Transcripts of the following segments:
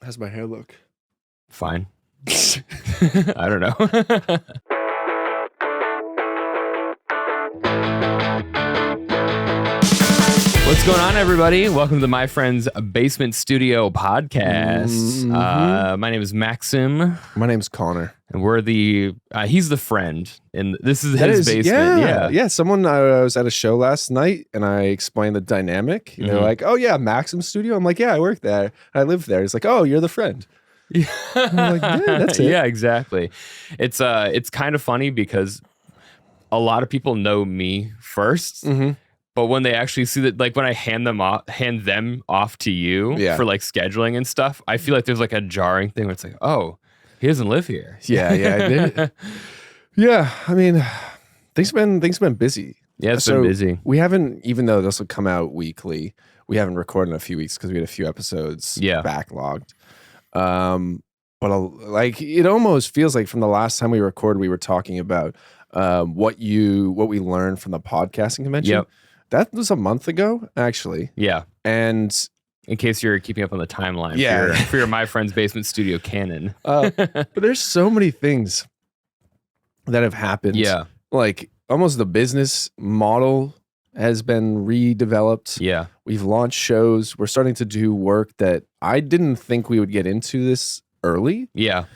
How's my hair look? Fine. I don't know. What's going on, everybody? Welcome to My Friend's Basement Studio podcast. My name is Maxim. My name's Connor. And we're he's the friend. And this is his basement. Yeah. Someone, I was at a show last night and I explained the dynamic. And they're like, oh yeah, Maxim Studio. I'm like, yeah, I work there. I live there. He's like, oh, you're the friend. Yeah. I'm like, yeah, that's it. Yeah, exactly. It's kind of funny because a lot of people know me first. Mm-hmm. But when they actually see that, like when I hand them off to you for like scheduling and stuff, I feel like there's like a jarring thing where it's like, oh, he doesn't live here. Yeah. Yeah. I mean, things have been busy. Yeah, it's been busy. We haven't, even though this will come out weekly, we haven't recorded in a few weeks because we had a few episodes backlogged. But like it almost feels like from the last time we recorded, we were talking about what we learned from the podcasting convention. Yep. That was a month ago, actually. Yeah. And in case you're keeping up on the timeline for your My Friend's Basement Studio canon. But there's so many things that have happened. Yeah. Like almost the business model has been redeveloped. Yeah. We've launched shows. We're starting to do work that I didn't think we would get into this early. Yeah.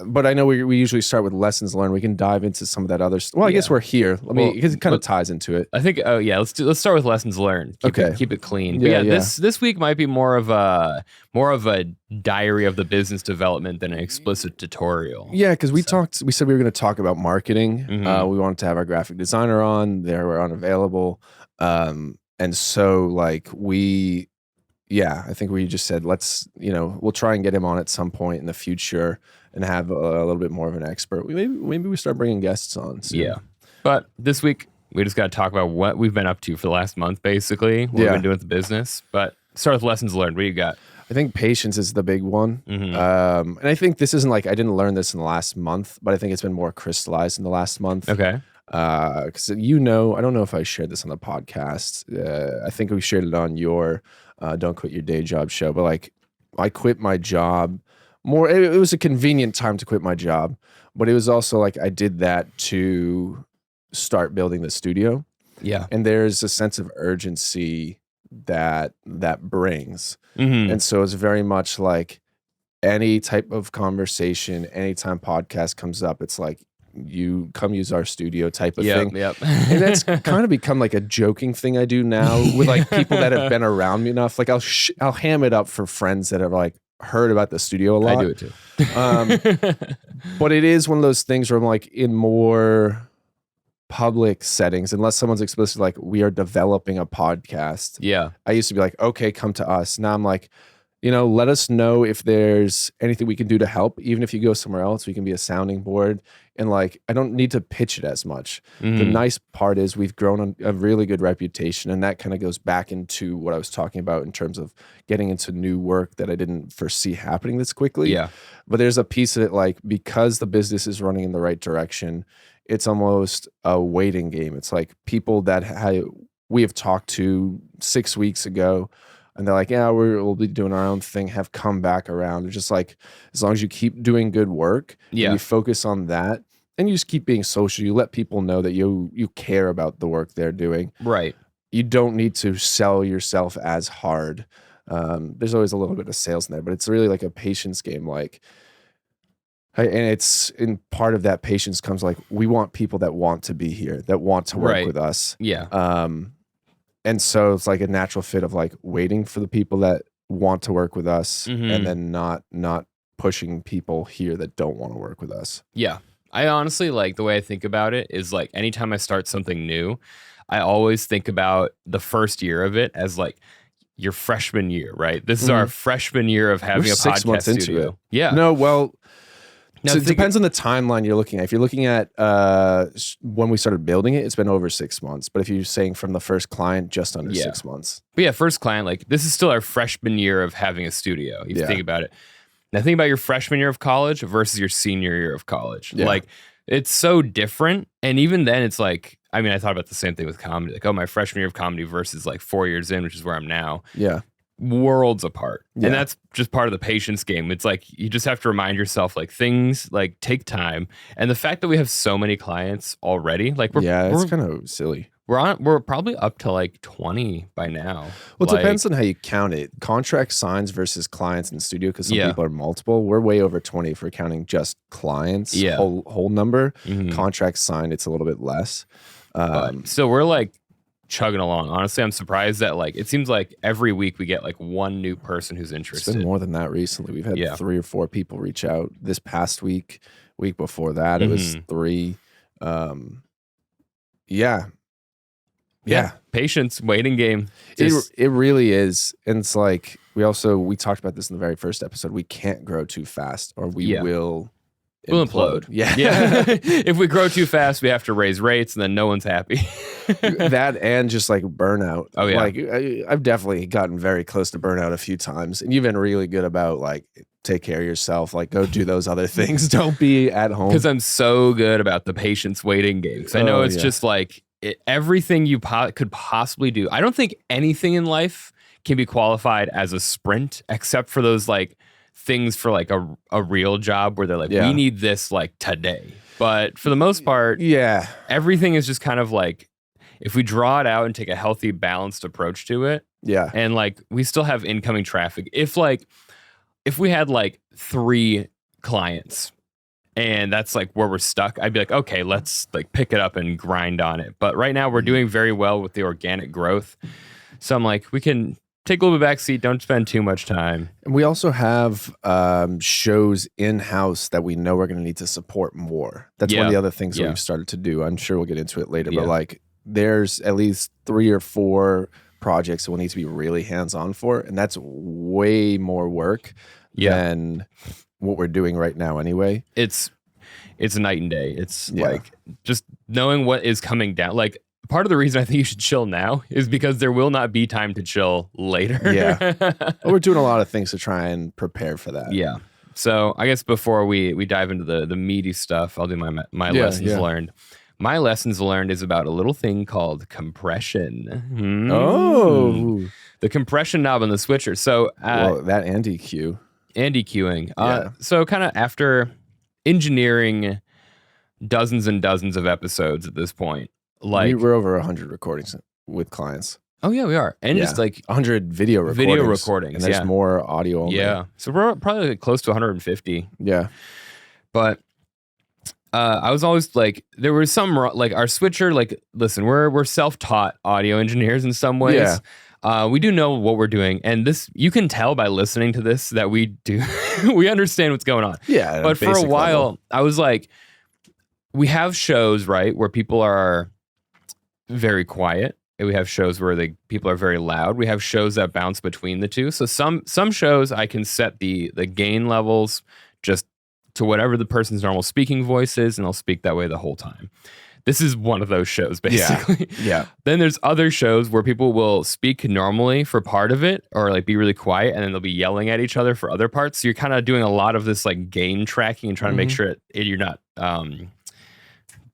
But I know we usually start with lessons learned. We can dive into some of that other stuff. Well, I guess we're here. Because it kind of ties into it. I think. Oh yeah, let's start with lessons learned. Keep it clean. Yeah. This week might be more of a diary of the business development than an explicit tutorial. Yeah, because we said we were going to talk about marketing. Mm-hmm. We wanted to have our graphic designer on. They were unavailable, and so like I think we just said we'll try and get him on at some point in the future and have a little bit more of an expert. Maybe we start bringing guests on soon. Yeah. But this week, we just got to talk about what we've been up to for the last month, basically. What we've been doing with the business. But start with lessons learned. What do you got? I think patience is the big one. Mm-hmm. And I think this isn't like, I didn't learn this in the last month, but I think it's been more crystallized in the last month. Okay. Because I don't know if I shared this on the podcast. I think we shared it on your Don't Quit Your Day Job show. But like, I quit my job. It was a convenient time to quit my job, but it was also like I did that to start building the studio. Yeah. And there's a sense of urgency that brings. Mm-hmm. And so it's very much like any type of conversation, anytime podcast comes up, it's like, you come use our studio type of thing. Yep. And that's kind of become like a joking thing I do now with like people that have been around me enough. Like I'll ham it up for friends that have like heard about the studio a lot. I do it too. But it is one of those things where I'm like in more public settings, unless someone's explicit, like we are developing a podcast. Yeah. I used to be like, okay, come to us. Now I'm like, let us know if there's anything we can do to help. Even if you go somewhere else, we can be a sounding board. And like, I don't need to pitch it as much. Mm-hmm. The nice part is we've grown a really good reputation. And that kind of goes back into what I was talking about in terms of getting into new work that I didn't foresee happening this quickly. Yeah. But there's a piece of it, like, because the business is running in the right direction, it's almost a waiting game. It's like people that we have talked to 6 weeks ago, and they're like, yeah, we'll be doing our own thing, have come back around. It's just like, as long as you keep doing good work, and you focus on that, and you just keep being social, you let people know that you care about the work they're doing. Right. You don't need to sell yourself as hard. There's always a little bit of sales in there, but it's really like a patience game. And part of that patience comes like, we want people that want to be here, that want to work with us. Yeah. And so it's like a natural fit of like waiting for the people that want to work with us, mm-hmm. and then not pushing people here that don't want to work with us. Yeah. I honestly, like, the way I think about it is like anytime I start something new, I always think about the first year of it as like your freshman year, right? This is our freshman year of having a 6 months podcast into studio. it. Yeah. No, well, so it depends on the timeline you're looking at. If you're looking at when we started building it, it's been over 6 months. But if you're saying from the first client, just under 6 months. But yeah, first client, like this is still our freshman year of having a studio. You think about it. Now think about your freshman year of college versus your senior year of college. Yeah. Like it's so different. And even then it's like, I thought about the same thing with comedy. Like, oh, my freshman year of comedy versus like 4 years in, which is where I'm now. Yeah. worlds apart. And that's just part of the patience game. It's like you just have to remind yourself like things like take time. And the fact that we have so many clients already, like it's kind of silly. We're probably up to like 20 by now. Well, it depends on how you count it. Contract signs versus clients in the studio, because some people are multiple. We're way over 20 if we're counting just clients, whole number. Contract signed, it's a little bit less. So we're like chugging along. Honestly, I'm surprised that like it seems like every week we get like one new person who's interested. It's been more than that recently. We've had 3 or 4 people reach out. This past week before that, it was 3. Patience, waiting game. It really is. And it's like we talked about this in the very first episode. We can't grow too fast, or we will We'll implode. Yeah. If we grow too fast, we have to raise rates, and then no one's happy. That and just like burnout. Oh yeah. Like I've definitely gotten very close to burnout a few times, and you've been really good about like take care of yourself. Like go do those other things. Don't be at home. Because I'm so good about the patience waiting game. Because I know it's just like everything you could possibly do. I don't think anything in life can be qualified as a sprint, except for those like things for like a real job where they're like, we need this like today. But for the most part, everything is just kind of like, if we draw it out and take a healthy, balanced approach to it, and like we still have incoming traffic. If we had like 3 clients and that's like where we're stuck, I'd be like, okay, let's like pick it up and grind on it. But right now we're doing very well with the organic growth. So I'm like, we can take a little bit backseat, don't spend too much time. And we also have shows in-house that we know we're going to need to support more. That's one of the other things that we've started to do. I'm sure we'll get into it later, but like there's at least 3 or 4 projects that we'll need to be really hands-on for, and that's way more work than what we're doing right now anyway. It's night and day. It's like just knowing what is coming down. Like part of the reason I think you should chill now is because there will not be time to chill later. Well, we're doing a lot of things to try and prepare for that. Yeah. So I guess before we dive into the meaty stuff, I'll do my lessons learned. My lessons learned is about a little thing called compression. Oh. The compression knob on the switcher. So that and EQ. And EQing. So kind of after engineering dozens and dozens of episodes at this point, like we're over 100 recordings with clients. Oh yeah, we are. And just like 100 video recordings. And there's more audio only. Yeah. So we're probably like close to 150. Yeah. But I was always like, there was some like our switcher, like, listen, we're self-taught audio engineers in some ways. We do know what we're doing, and this you can tell by listening to this that we do we understand what's going on. Yeah. But for a while, I was like, we have shows, right, where people are very quiet, and we have shows where people are very loud. We have shows that bounce between the two. So some shows I can set the gain levels just to whatever the person's normal speaking voice is, and I'll speak that way the whole time. This is one of those shows, basically. Yeah. Then there's other shows where people will speak normally for part of it, or like be really quiet, and then they'll be yelling at each other for other parts. So you're kind of doing a lot of this like gain tracking and trying to make sure you're not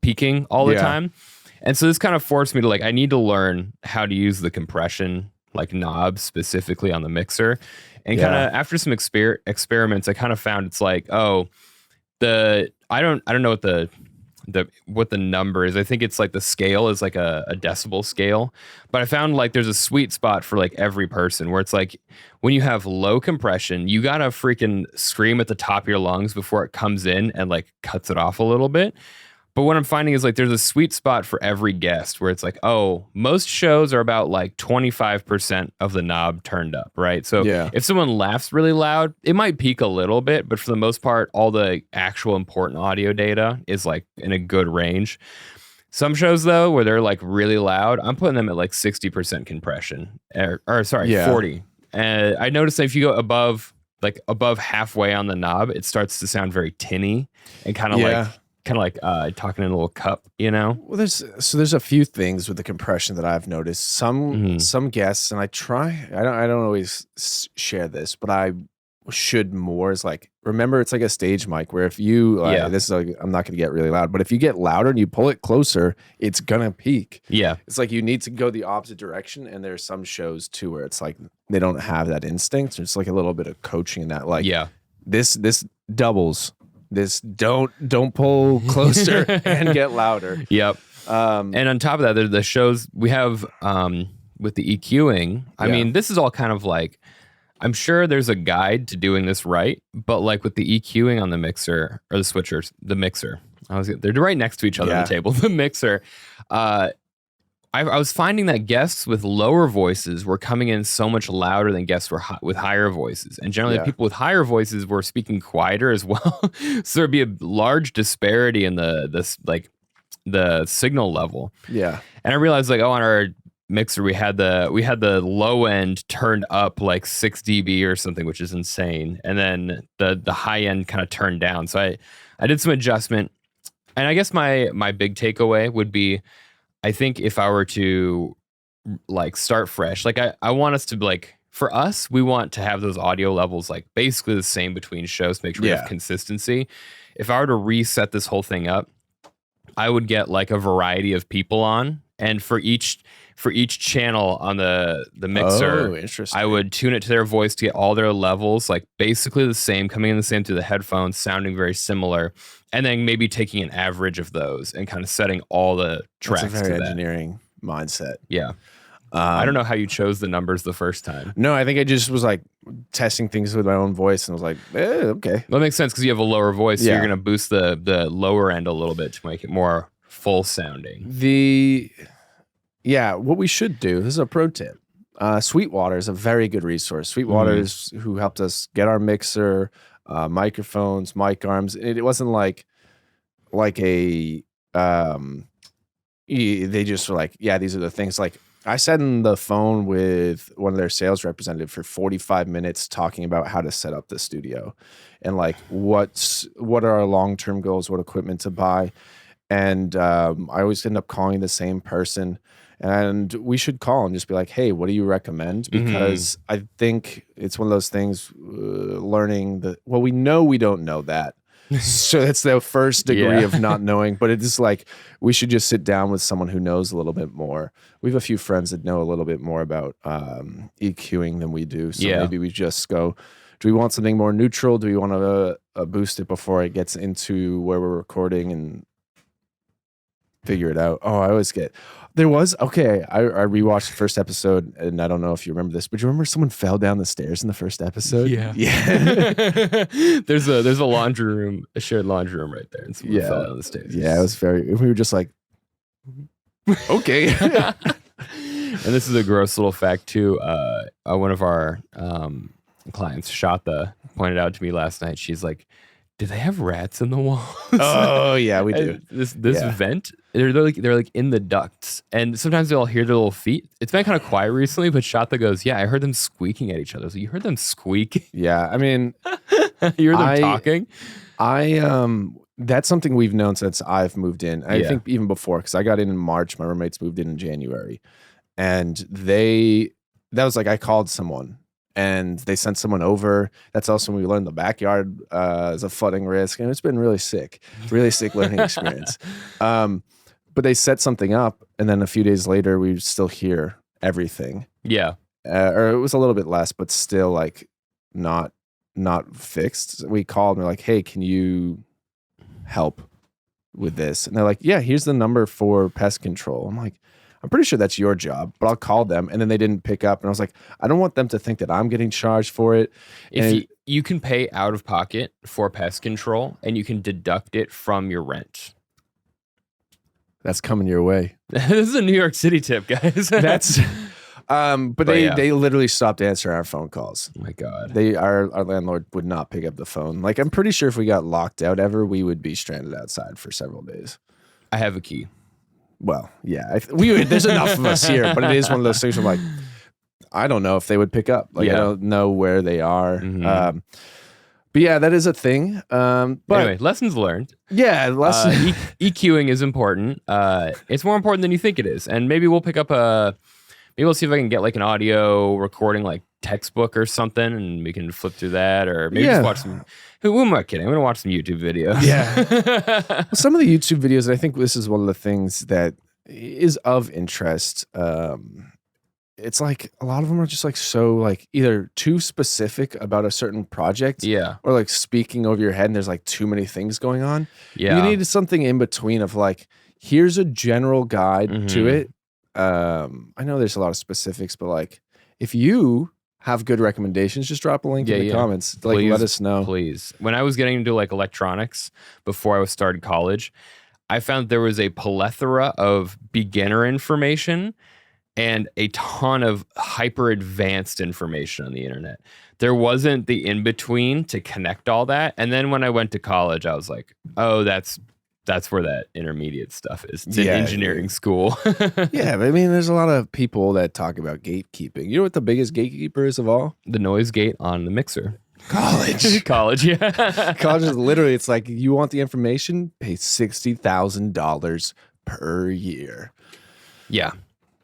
peaking all the time. And so this kind of forced me to like, I need to learn how to use the compression like knob specifically on the mixer. And kind of after some experiments, I kind of found it's like, I don't know what the number is. I think it's like the scale is like a decibel scale, but I found like there's a sweet spot for like every person where it's like when you have low compression, you gotta freaking scream at the top of your lungs before it comes in and like cuts it off a little bit. But what I'm finding is like there's a sweet spot for every guest where it's like, most shows are about like 25% of the knob turned up, right? So if someone laughs really loud, it might peak a little bit, but for the most part, all the actual important audio data is like in a good range. Some shows though, where they're like really loud, I'm putting them at like 60% compression, or 40. And I noticed that if you go above halfway on the knob, it starts to sound very tinny and kind of like talking in a little cup, you know? Well, there's a few things with the compression that I've noticed. Some guests, and I don't always share this, but should more is like, remember, it's like a stage mic where if you this is like, I'm not going to get really loud, but if you get louder and you pull it closer, it's gonna peak. It's like you need to go the opposite direction. And there's some shows too where it's like they don't have that instinct. So it's like a little bit of coaching in that, like this doubles this, don't pull closer and get louder. And on top of that, the shows we have with the EQing, I mean, this is all kind of like, I'm sure there's a guide to doing this right, but like with the EQing on the mixer or the switchers, the mixer, they're right next to each other on the table. The mixer, I was finding that guests with lower voices were coming in so much louder than guests with higher voices, and generally people with higher voices were speaking quieter as well. So there'd be a large disparity in the signal level. And I realized like, on our mixer we had the low end turned up like 6 dB or something, which is insane, and then the high end kind of turned down. So I did some adjustment, and I guess my big takeaway would be, I think if I were to like start fresh, like I want us to like, for us, we want to have those audio levels like basically the same between shows to make sure we have consistency. If I were to reset this whole thing up, I would get like a variety of people on, and for each channel on the mixer, I would tune it to their voice to get all their levels, like basically the same, coming in the same through the headphones, sounding very similar, and then maybe taking an average of those and kind of setting all the tracks. That's a very engineering mindset. I don't know how you chose the numbers the first time. No, I think I just was like testing things with my own voice, and I was like, okay. That makes sense because you have a lower voice, so you're going to boost the lower end a little bit to make it more full sounding. What we should do, this is a pro tip. Sweetwater is a very good resource. Sweetwater is who helped us get our mixer, microphones, mic arms. It wasn't like a they just were like, these are the things. Like I sat in the phone with one of their sales representatives for 45 minutes talking about how to set up the studio and like what are our long-term goals, what equipment to buy. And I always end up calling the same person. And we should call and just be like, hey, what do you recommend? Because I think it's one of those things, learning that, well, we know we don't know that. So that's the first degree of not knowing. But it's like, we should just sit down with someone who knows a little bit more. We have a few friends that know a little bit more about EQing than we do. So maybe we just go, do we want something more neutral? Do we want to boost it before it gets into where we're recording and figure it out? I always get... I rewatched the first episode, and I don't know if you remember this, but do you remember someone fell down the stairs in the first episode? Yeah. There's a laundry room, a shared laundry room right there, and someone fell down the stairs. Yeah, it was we were just like, okay. And this is a gross little fact too. One of our clients, Shata, pointed out to me last night. She's like, do they have rats in the walls? Oh yeah, we do. This vent, they're like in the ducts, and sometimes they'll hear their little feet. It's been kind of quiet recently, but Shata goes, I heard them squeaking at each other. So you heard them squeak? Yeah, I mean, you heard them talking? That's something we've known since I've moved in. I think even before, because I got in March, my roommates moved in January, and that was like I called someone. And they sent someone over. That's also when we learned the backyard is a flooding risk. And it's been really sick learning experience. But they set something up. And then a few days later, we still hear everything. Or it was a little bit less, but still like not fixed. We called and we're like, hey, can you help with this? And they're like, yeah, here's the number for pest control. I'm like, I'm pretty sure that's your job, but I'll call them. And then they didn't pick up. And I was like, I don't want them to think that I'm getting charged for it. If you can pay out of pocket for pest control, and you can deduct it from your rent. That's coming your way. This is a New York City tip, guys. That's, but they literally stopped answering our phone calls. Oh my God. Our landlord would not pick up the phone. Like, I'm pretty sure if we got locked out ever, we would be stranded outside for several days. I have a key. Well, yeah, there's enough of us here, but it is one of those things where I'm like, I don't know if they would pick up. Like, I don't know where they are. But yeah, that is a thing. But anyway, lessons learned. Yeah, EQing is important. It's more important than you think it is. And maybe we'll pick up maybe we'll see if I can get like an audio recording, like textbook or something, and we can flip through that, or maybe just watch some. Who am I kidding? I'm gonna watch some YouTube videos. Yeah. Well, some of the YouTube videos, and I think this is one of the things that is of interest. It's like a lot of them are just like so like either too specific about a certain project, or like speaking over your head, and there's like too many things going on. You need something in between of like, here's a general guide to it. I know there's a lot of specifics, but like if you have good recommendations, just drop a link in the comments. Like, please, let us know. Please. When I was getting into like electronics before I started college, I found there was a plethora of beginner information and a ton of hyper advanced information on the internet. There wasn't the in between to connect all that. And then when I went to college, I was like, oh, that's where that intermediate stuff is. It's in engineering school. Yeah, but I mean, there's a lot of people that talk about gatekeeping. You know what the biggest gatekeeper is of all? The noise gate on the mixer. College. College, yeah. College is literally, it's like, you want the information, pay $60,000 per year. Yeah.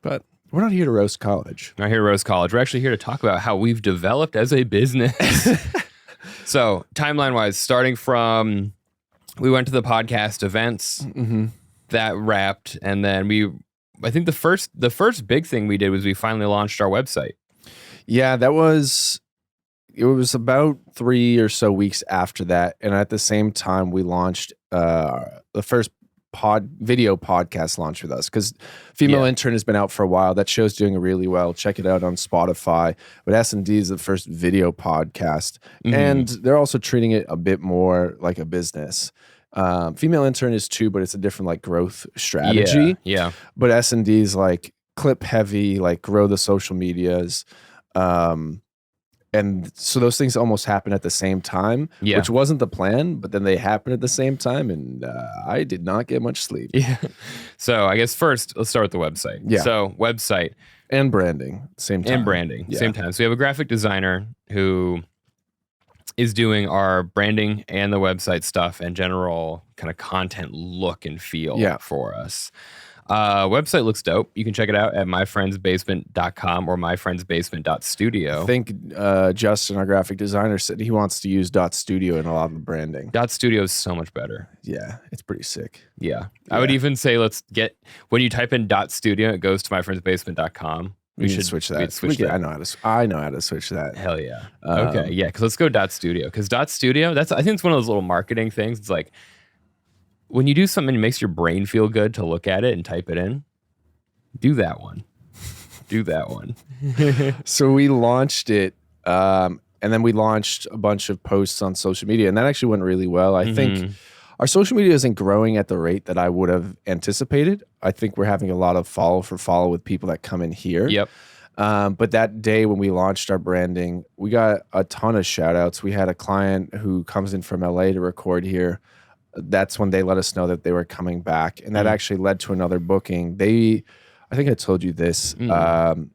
But we're not here to roast college. We're not here to roast college. We're actually here to talk about how we've developed as a business. So, timeline-wise, starting from... we went to the podcast events, that wrapped, and then I think the first big thing we did was we finally launched our website. Yeah, it was about 3 or so weeks after that, and at the same time we launched the first video podcast launch with us, because Female Intern has been out for a while. That show's doing really well. Check it out on Spotify. But S&D is the first video podcast, and they're also treating it a bit more like a business. Female Intern is too, but it's a different like growth strategy. Yeah. But S&D is like clip heavy, like grow the social medias. And so those things almost happen at the same time, which wasn't the plan, but then they happen at the same time, and I did not get much sleep. Yeah. So I guess first, let's start with the website. Yeah. So website. And branding, same time. Same time. So we have a graphic designer who is doing our branding and the website stuff and general kind of content look and feel for us. Website looks dope. You can check it out at myfriendsbasement.com or myfriendsbasement.studio. I think Justin, our graphic designer, said he wants to use .studio in a lot of the branding. .studio is so much better. Yeah, it's pretty sick. Yeah. I would even say when you type in .studio, it goes to myfriendsbasement.com. We should switch that. I know how to switch that. Hell yeah. Okay, yeah, because let's go .studio. Because .studio, I think it's one of those little marketing things. It's like, when you do something that makes your brain feel good to look at it and type it in, do that one. Do that one. So we launched it, and then we launched a bunch of posts on social media, and that actually went really well. I think our social media isn't growing at the rate that I would have anticipated. I think we're having a lot of follow with people that come in here. Yep. But that day when we launched our branding, we got a ton of shout outs. We had a client who comes in from LA to record here. That's when they let us know that they were coming back, and that actually led to another booking. I think I told you this. The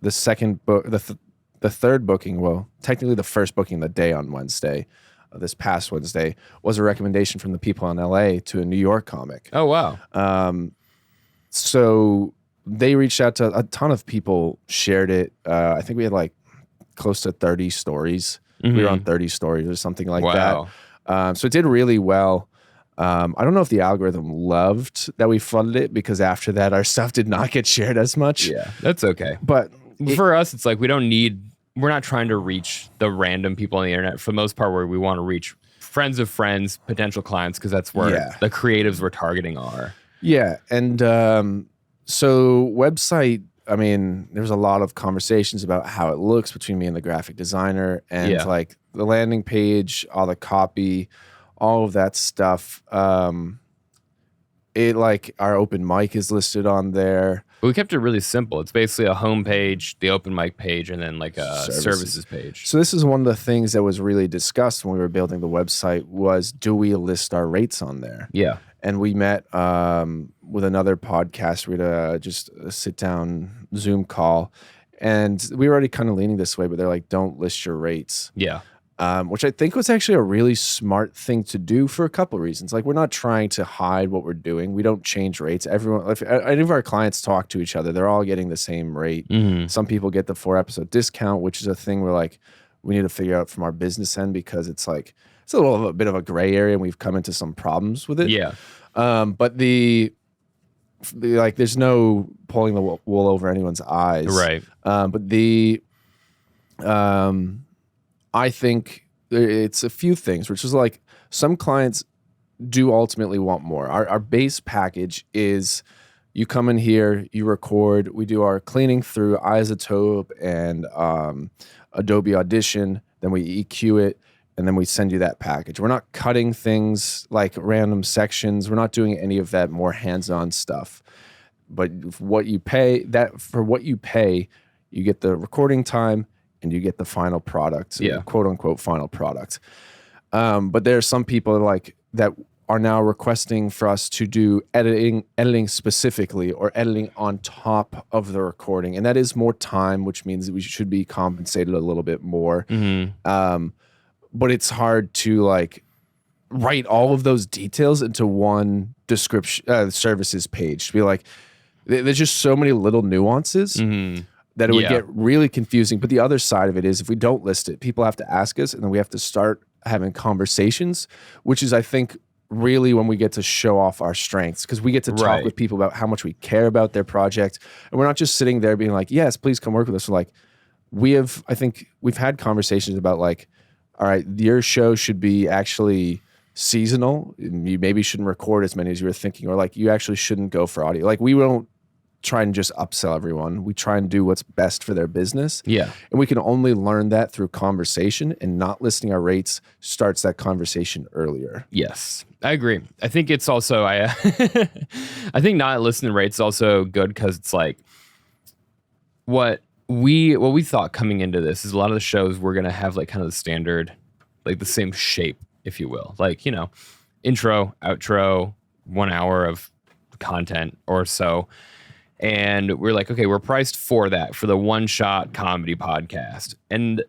second book, the third booking, well, technically the first booking the day on Wednesday, this past Wednesday, was a recommendation from the people in LA to a New York comic. Oh wow! So they reached out to a ton of people, shared it. I think we had like close to 30 stories. We were on 30 stories or something like that. So it did really well. I don't know if the algorithm loved that we funded it, because after that our stuff did not get shared as much. Yeah, that's okay. But for us, it's like we're not trying to reach the random people on the internet. For the most part, where we want to reach friends of friends, potential clients, because that's where the creatives we're targeting are. Yeah, and so website, I mean, there's a lot of conversations about how it looks between me and the graphic designer, and like the landing page, all the copy, all of that stuff. It like our open mic is listed on there. But we kept it really simple. It's basically a home page, the open mic page, and then like a services page. So this is one of the things that was really discussed when we were building the website was, do we list our rates on there? Yeah. And we met with another podcast. We had just a sit down Zoom call, and we were already kind of leaning this way, but they're like, don't list your rates. Yeah. which I think was actually a really smart thing to do for a couple of reasons. Like, we're not trying to hide what we're doing. We don't change rates. Everyone, if any of our clients talk to each other, they're all getting the same rate. Some people get the 4-episode discount, which is a thing we're like, we need to figure out from our business end, because it's like, it's a bit of a gray area, and we've come into some problems with it. Yeah. But like, there's no pulling the wool over anyone's eyes. Right. But I think it's a few things, which is like, some clients do ultimately want more. Our base package is, you come in here, you record, we do our cleaning through Isotope and Adobe Audition, then we EQ it, and then we send you that package. We're not cutting things like random sections. We're not doing any of that more hands-on stuff. But for what you pay, you get the recording time and you get the final product, quote unquote final product. But there are some people like that are now requesting for us to do editing specifically, or editing on top of the recording, and that is more time, which means that we should be compensated a little bit more. But it's hard to like write all of those details into one description services page. To be like, there's just so many little nuances that it would get really confusing. But the other side of it is, if we don't list it, people have to ask us, and then we have to start having conversations, which is, I think, really when we get to show off our strengths, because we get to talk with people about how much we care about their project. And we're not just sitting there being like, yes, please come work with us. We're like, I think we've had conversations about like, all right, your show should be actually seasonal. You maybe shouldn't record as many as you were thinking, or like, you actually shouldn't go for audio. Like, we won't try and just upsell everyone. We try and do what's best for their business. Yeah. And we can only learn that through conversation, and not listing our rates starts that conversation earlier. Yes, I agree. I think it's also, I think not listing rates is also good, because it's like, what we thought coming into this is, a lot of the shows we're going to have like kind of the standard, like the same shape, if you will, like, you know, intro, outro, 1 hour of content or so. And we're like, okay, we're priced for that, for the one-shot comedy podcast. And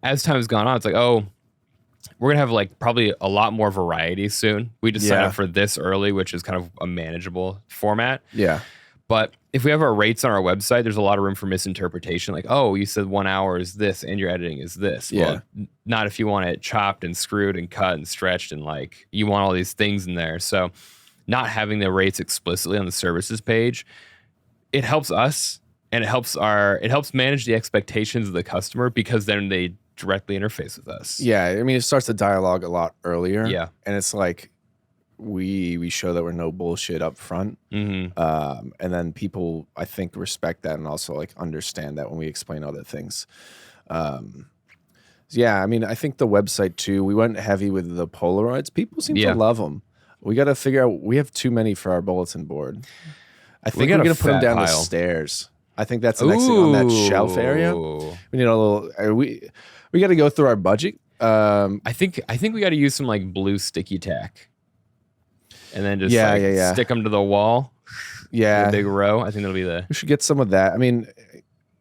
as time's gone on, it's like, oh, we're going to have like probably a lot more variety soon. We just signed up for this early, which is kind of a manageable format. Yeah. But if we have our rates on our website, there's a lot of room for misinterpretation. Like, oh, you said 1 hour is this and your editing is this. Yeah. Well, not if you want it chopped and screwed and cut and stretched, and like, you want all these things in there. So not having the rates explicitly on the services page, it helps us, and it helps manage the expectations of the customer, because then they directly interface with us. Yeah, I mean, it starts the dialogue a lot earlier. Yeah, and it's like, we show that we're no bullshit up front, and then people, I think, respect that, and also like understand that when we explain other things. Yeah, I mean, I think the website too, we went heavy with the Polaroids. People seem to love them. We got to figure out, we have too many for our bulletin board. I think we're going to put them down the stairs. I think that's the next thing on that shelf area. We need a little, we got to go through our budget. I think we got to use some like blue sticky tack, and then just stick them to the wall. Yeah. A big row. I think that'll be we should get some of that. I mean,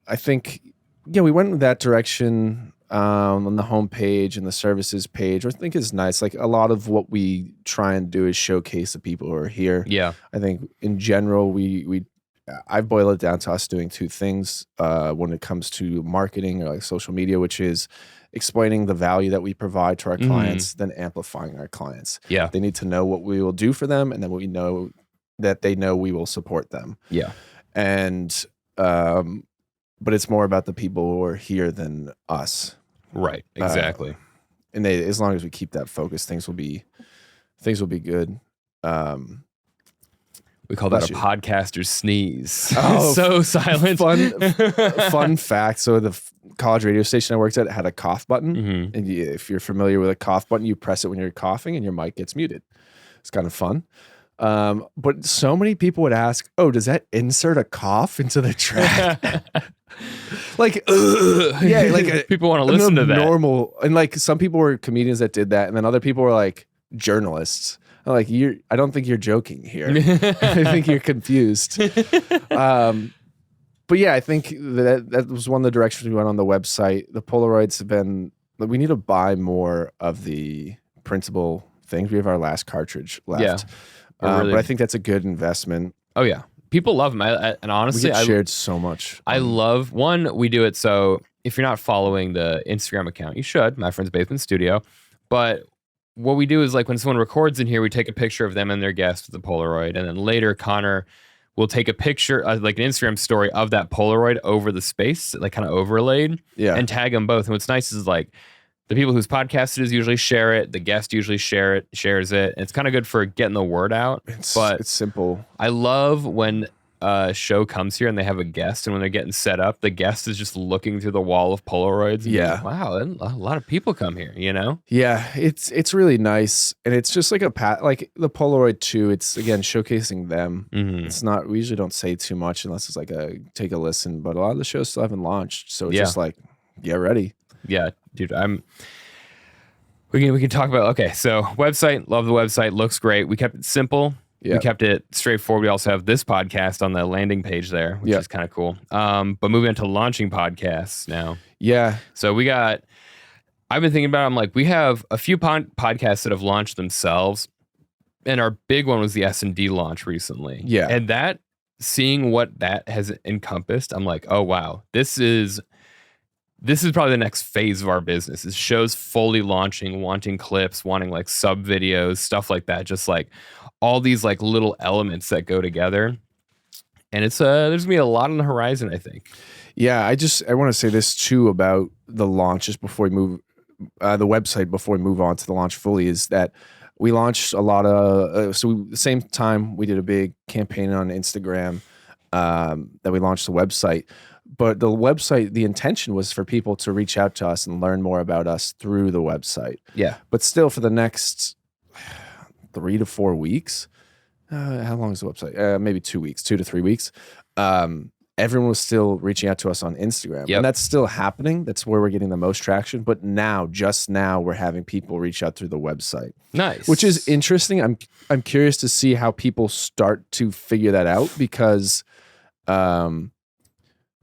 I think, we went in that direction on the homepage and the services page, which I think is nice. Like, a lot of what we try and do is showcase the people who are here. Yeah. I think in general, I've boiled it down to us doing two things when it comes to marketing or like social media, which is explaining the value that we provide to our clients, then amplifying our clients. Yeah. They need to know what we will do for them, and then we know that they know we will support them. Yeah. And, but it's more about the people who are here than us. Right. Exactly. And as long as we keep that focus, things will be good. We call that a podcaster's sneeze. Oh, so silent. Fun fact. So the college radio station I worked at had a cough button. And if you're familiar with a cough button, you press it when you're coughing and your mic gets muted. It's kind of fun. But so many people would ask, oh, does that insert a cough into the track? Like, like people want to listen to that. Normal. And like, some people were comedians that did that. And then other people were like journalists. I'm like, I don't think you're joking here. I think you're confused. But yeah, I think that was one of the directions we went on the website. The Polaroids have been we need to buy more of the printable things. We have our last cartridge left. Yeah. But I think that's a good investment. Oh yeah. People love them. And honestly, we get shared so much. I love, one, we do it. So if you're not following the Instagram account, you should, My Friend's Basement Studio. But what we do is like when someone records in here, we take a picture of them and their guest with a Polaroid. And then later Connor will take a picture, like an Instagram story of that Polaroid over the space, like kind of overlaid, and tag them both. And what's nice is like the people whose podcast it is usually share it. The guest usually shares it. And it's kind of good for getting the word out. But it's simple. I love when a show comes here and they have a guest, and when they're getting set up, the guest is just looking through the wall of Polaroids. And like, wow, a lot of people come here, you know? Yeah, it's really nice. And it's just like like the Polaroid too. It's again showcasing them. It's not, we usually don't say too much unless it's like take a listen, but a lot of the shows still haven't launched. So it's just like, get ready. Yeah, dude, we can talk about, okay, so website, love the website, looks great. We kept it simple. We kept it straightforward. We also have this podcast on the landing page there, which is kind of cool. But moving into launching podcasts now. Yeah. So I've been thinking about, I'm like, we have a few podcasts that have launched themselves. And our big one was the S&D launch recently. Yeah. And seeing what that has encompassed, I'm like, oh, wow, this is probably the next phase of our business, is shows fully launching, wanting clips, wanting like sub videos, stuff like that. Just like all these like little elements that go together. And it's there's gonna be a lot on the horizon, I think. Yeah, I want to say this too about the launch just before we move the website, before we move on to the launch fully, is that we launched a lot of the same time we did a big campaign on Instagram that we launched the website. But the website, the intention was for people to reach out to us and learn more about us through the website. Yeah. But still, for the next 3 to 4 weeks, how long is the website? Maybe 2 weeks, 2 to 3 weeks. Everyone was still reaching out to us on Instagram. And that's still happening. That's where we're getting the most traction. But just now, we're having people reach out through the website. Nice. Which is interesting. I'm curious to see how people start to figure that out, because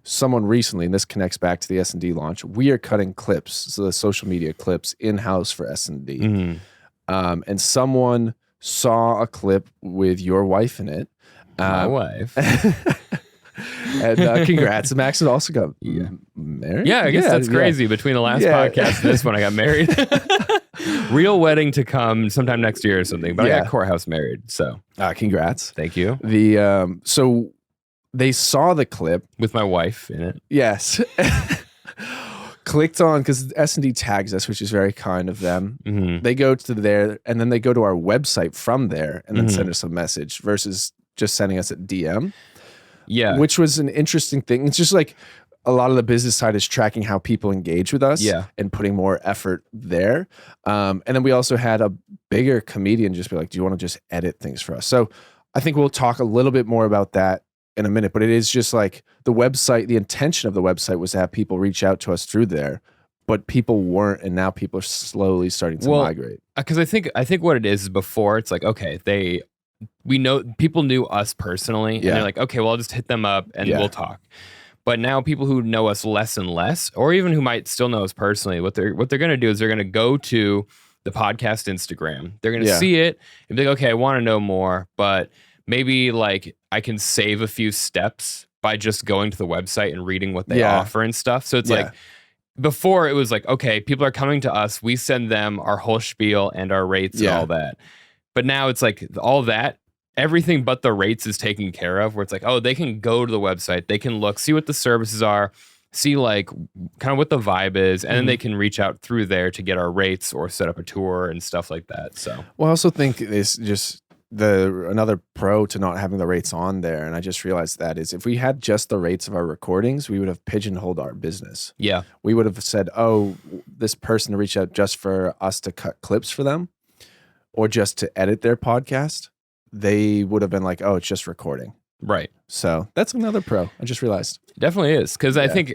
someone recently, and this connects back to the S&D launch, we are cutting clips, so the social media clips in-house for S&D. And someone saw a clip with your wife in it. My wife. And congrats. Maxim also got married. Yeah, I guess that's crazy. Between the last podcast and this one, I got married. Real wedding to come sometime next year or something. But I got courthouse married. So congrats. Thank you. So they saw the clip with my wife in it. Yes. Clicked on, because S&D tags us, which is very kind of them. They go to there, and then they go to our website from there, and then send us a message versus just sending us a DM. Yeah. Which was an interesting thing. It's just like a lot of the business side is tracking how people engage with us and putting more effort there. And then we also had a bigger comedian just be like, do you want to just edit things for us? So I think we'll talk a little bit more about that in a minute, but it is just like the website, the intention of the website was to have people reach out to us through there, but people weren't, and now people are slowly starting to migrate. Because I think what it is before, it's like, okay, we know people knew us personally, and they're like, okay, well, I'll just hit them up and we'll talk. But now people who know us less and less, or even who might still know us personally, what they're going to do is they're going to go to the podcast Instagram. They're going to see it and be like, okay, I want to know more, but maybe like I can save a few steps by just going to the website and reading what they offer and stuff. So it's like, before it was like, okay, people are coming to us, we send them our whole spiel and our rates and all that. But now it's like all that, everything but the rates is taken care of, where it's like, oh, they can go to the website, they can look, see what the services are, see like kind of what the vibe is, and then they can reach out through there to get our rates or set up a tour and stuff like that. So, well, I also think it's just another pro to not having the rates on there, and I just realized that is if we had just the rates of our recordings, we would have pigeonholed our business. Yeah. We would have said, oh, this person reached out just for us to cut clips for them or just to edit their podcast. They would have been like, oh, it's just recording. Right. So that's another pro. I just realized. Definitely is. Because I think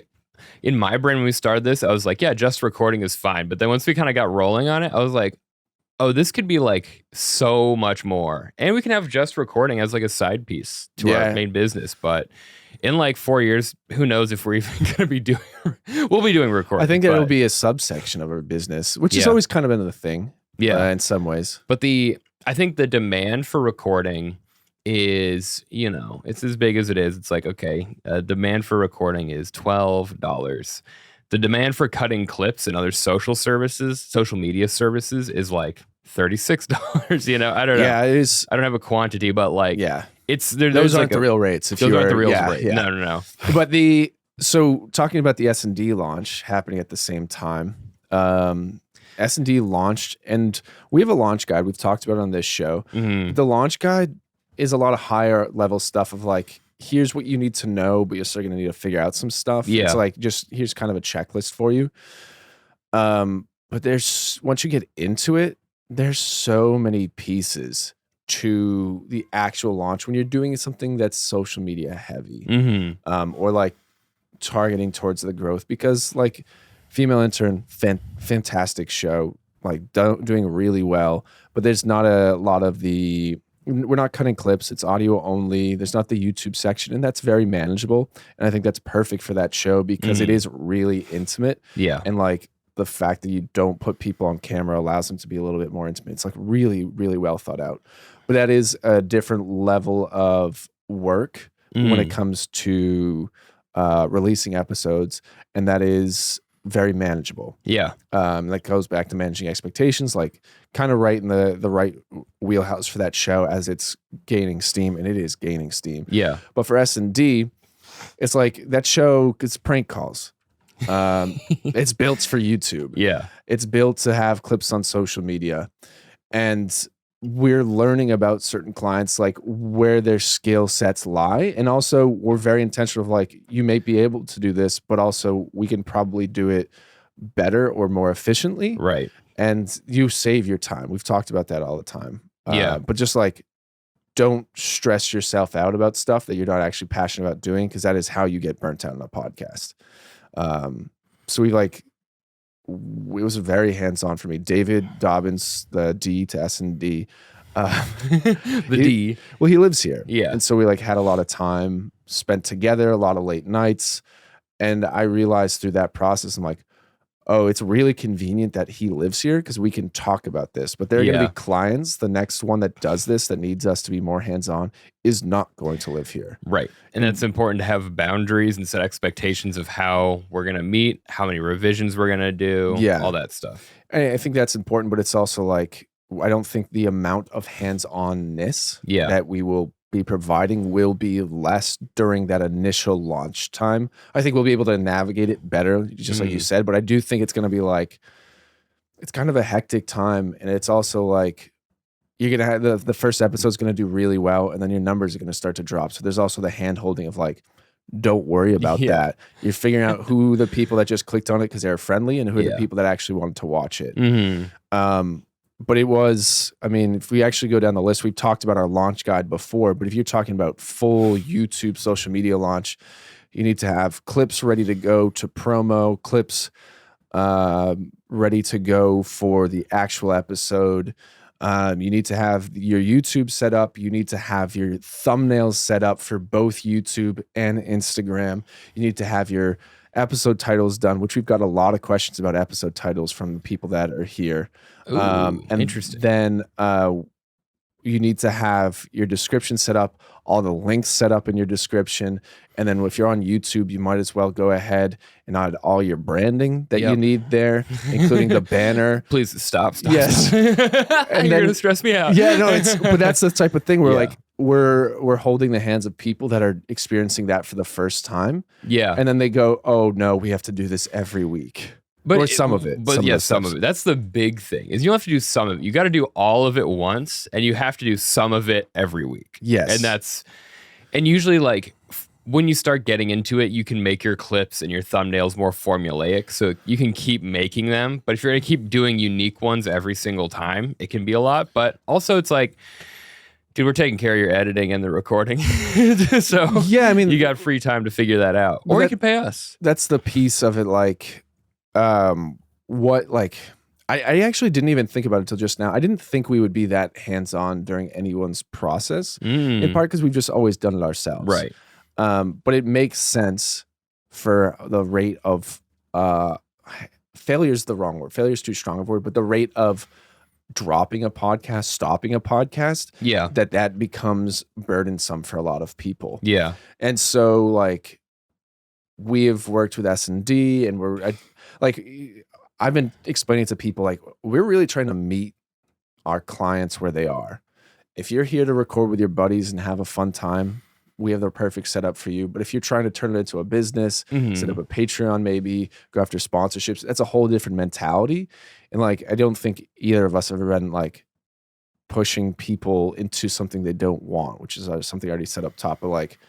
in my brain when we started this, I was like, yeah, just recording is fine. But then once we kind of got rolling on it, I was like, oh, this could be like so much more. And we can have just recording as like a side piece to our main business. But in like 4 years, who knows if we're even going to be doing, we'll be doing recording. I think it'll be a subsection of our business, which has always kind of been the thing. Yeah. In some ways. But I think the demand for recording is, you know, it's as big as it is. It's like, okay, demand for recording is $12. The demand for cutting clips and other social media services is like $36. You know, I don't know. Yeah, it is. I don't have a quantity, but like, it's those aren't the real rates. Those aren't the real rates. Yeah. No. But so talking about the S&D launch happening at the same time, S&D launched, and we have a launch guide. We've talked about it on this show. Mm-hmm. The launch guide is a lot of higher level stuff of like, here's what you need to know, but you're still going to need to figure out some stuff. Yeah. It's like, here's kind of a checklist for you. But once you get into it, there's so many pieces to the actual launch when you're doing something that's social media heavy, or like targeting towards the growth, because like Female Intern, fantastic show, like doing really well, but there's not a lot of we're not cutting clips. It's audio only. There's not the YouTube section, and that's very manageable. And I think that's perfect for that show because it is really intimate. Yeah. And like the fact that you don't put people on camera allows them to be a little bit more intimate. It's like really, really well thought out. But that is a different level of work when it comes to releasing episodes. And that is very manageable. Yeah. That goes back to managing expectations, like kind of right in the right wheelhouse for that show as it's gaining steam, and it is gaining steam. Yeah. But for S&D, it's like that show, it's prank calls. It's built for YouTube. Yeah. It's built to have clips on social media. And we're learning about certain clients, like where their skill sets lie. And also we're very intentional of like, you may be able to do this, but also we can probably do it better or more efficiently. Right. And you save your time. We've talked about that all the time. Yeah. But just like, don't stress yourself out about stuff that you're not actually passionate about doing, because that is how you get burnt out on a podcast. So it was very hands-on for me. David Dobbins, the D to S&D. D. Well, he lives here. Yeah. And so we like had a lot of time spent together, a lot of late nights. And I realized through that process, I'm like, oh, it's really convenient that he lives here because we can talk about this. But there are going to be clients. The next one that does this, that needs us to be more hands-on, is not going to live here. Right. And it's important to have boundaries and set expectations of how we're going to meet, how many revisions we're going to do, all that stuff. I think that's important, but it's also like, I don't think the amount of hands-on-ness that we will be providing will be less during that initial launch time. I think we'll be able to navigate it better, just like you said, but I do think it's going to be like, it's kind of a hectic time. And it's also like, you're going to have the first episode is going to do really well, and then your numbers are going to start to drop. So there's also the hand holding of like, don't worry about that. You're figuring out who the people that just clicked on it because they're friendly and who are the people that actually wanted to watch it. But it was, I mean, if we actually go down the list, we've talked about our launch guide before, but if you're talking about full YouTube social media launch, you need to have clips ready to go to promo, clips ready to go for the actual episode. You need to have your YouTube set up. You need to have your thumbnails set up for both YouTube and Instagram. You need to have your episode titles done, which we've got a lot of questions about episode titles from the people that are here. Ooh, and interesting. Then you need to have your description set up, all the links set up in your description. And then if you're on YouTube, you might as well go ahead and add all your branding that you need there, including the banner. Please stop. Yes. And you're going to stress me out. Yeah, no, but that's the type of thing where like, we're holding the hands of people that are experiencing that for the first time. Yeah. And then they go, oh no, we have to do this every week. Or some of it. But some of it. That's the big thing, is you don't have to do some of it. You got to do all of it once, and you have to do some of it every week. Yes. And usually like when you start getting into it, you can make your clips and your thumbnails more formulaic, so you can keep making them. But if you're going to keep doing unique ones every single time, it can be a lot. But also it's like, dude, we're taking care of your editing and the recording. So yeah, I mean, you got free time to figure that out. Or you can pay us. That's the piece of it. Like, I actually didn't even think about it until just now. I didn't think we would be that hands-on during anyone's process, in part because we've just always done it ourselves. Right. But it makes sense for the rate of failure is the wrong word. Failure is too strong of a word, but the rate of dropping a podcast, stopping a podcast, that becomes burdensome for a lot of people. Yeah. And so like we have worked with S&D and I've been explaining to people like we're really trying to meet our clients where they are. If you're here to record with your buddies and have a fun time, we have the perfect setup for you. But if you're trying to turn it into a business, set up a Patreon, maybe go after sponsorships, that's a whole different mentality. And like, I don't think either of us have ever been like pushing people into something they don't want, which is something I already said up top. But like,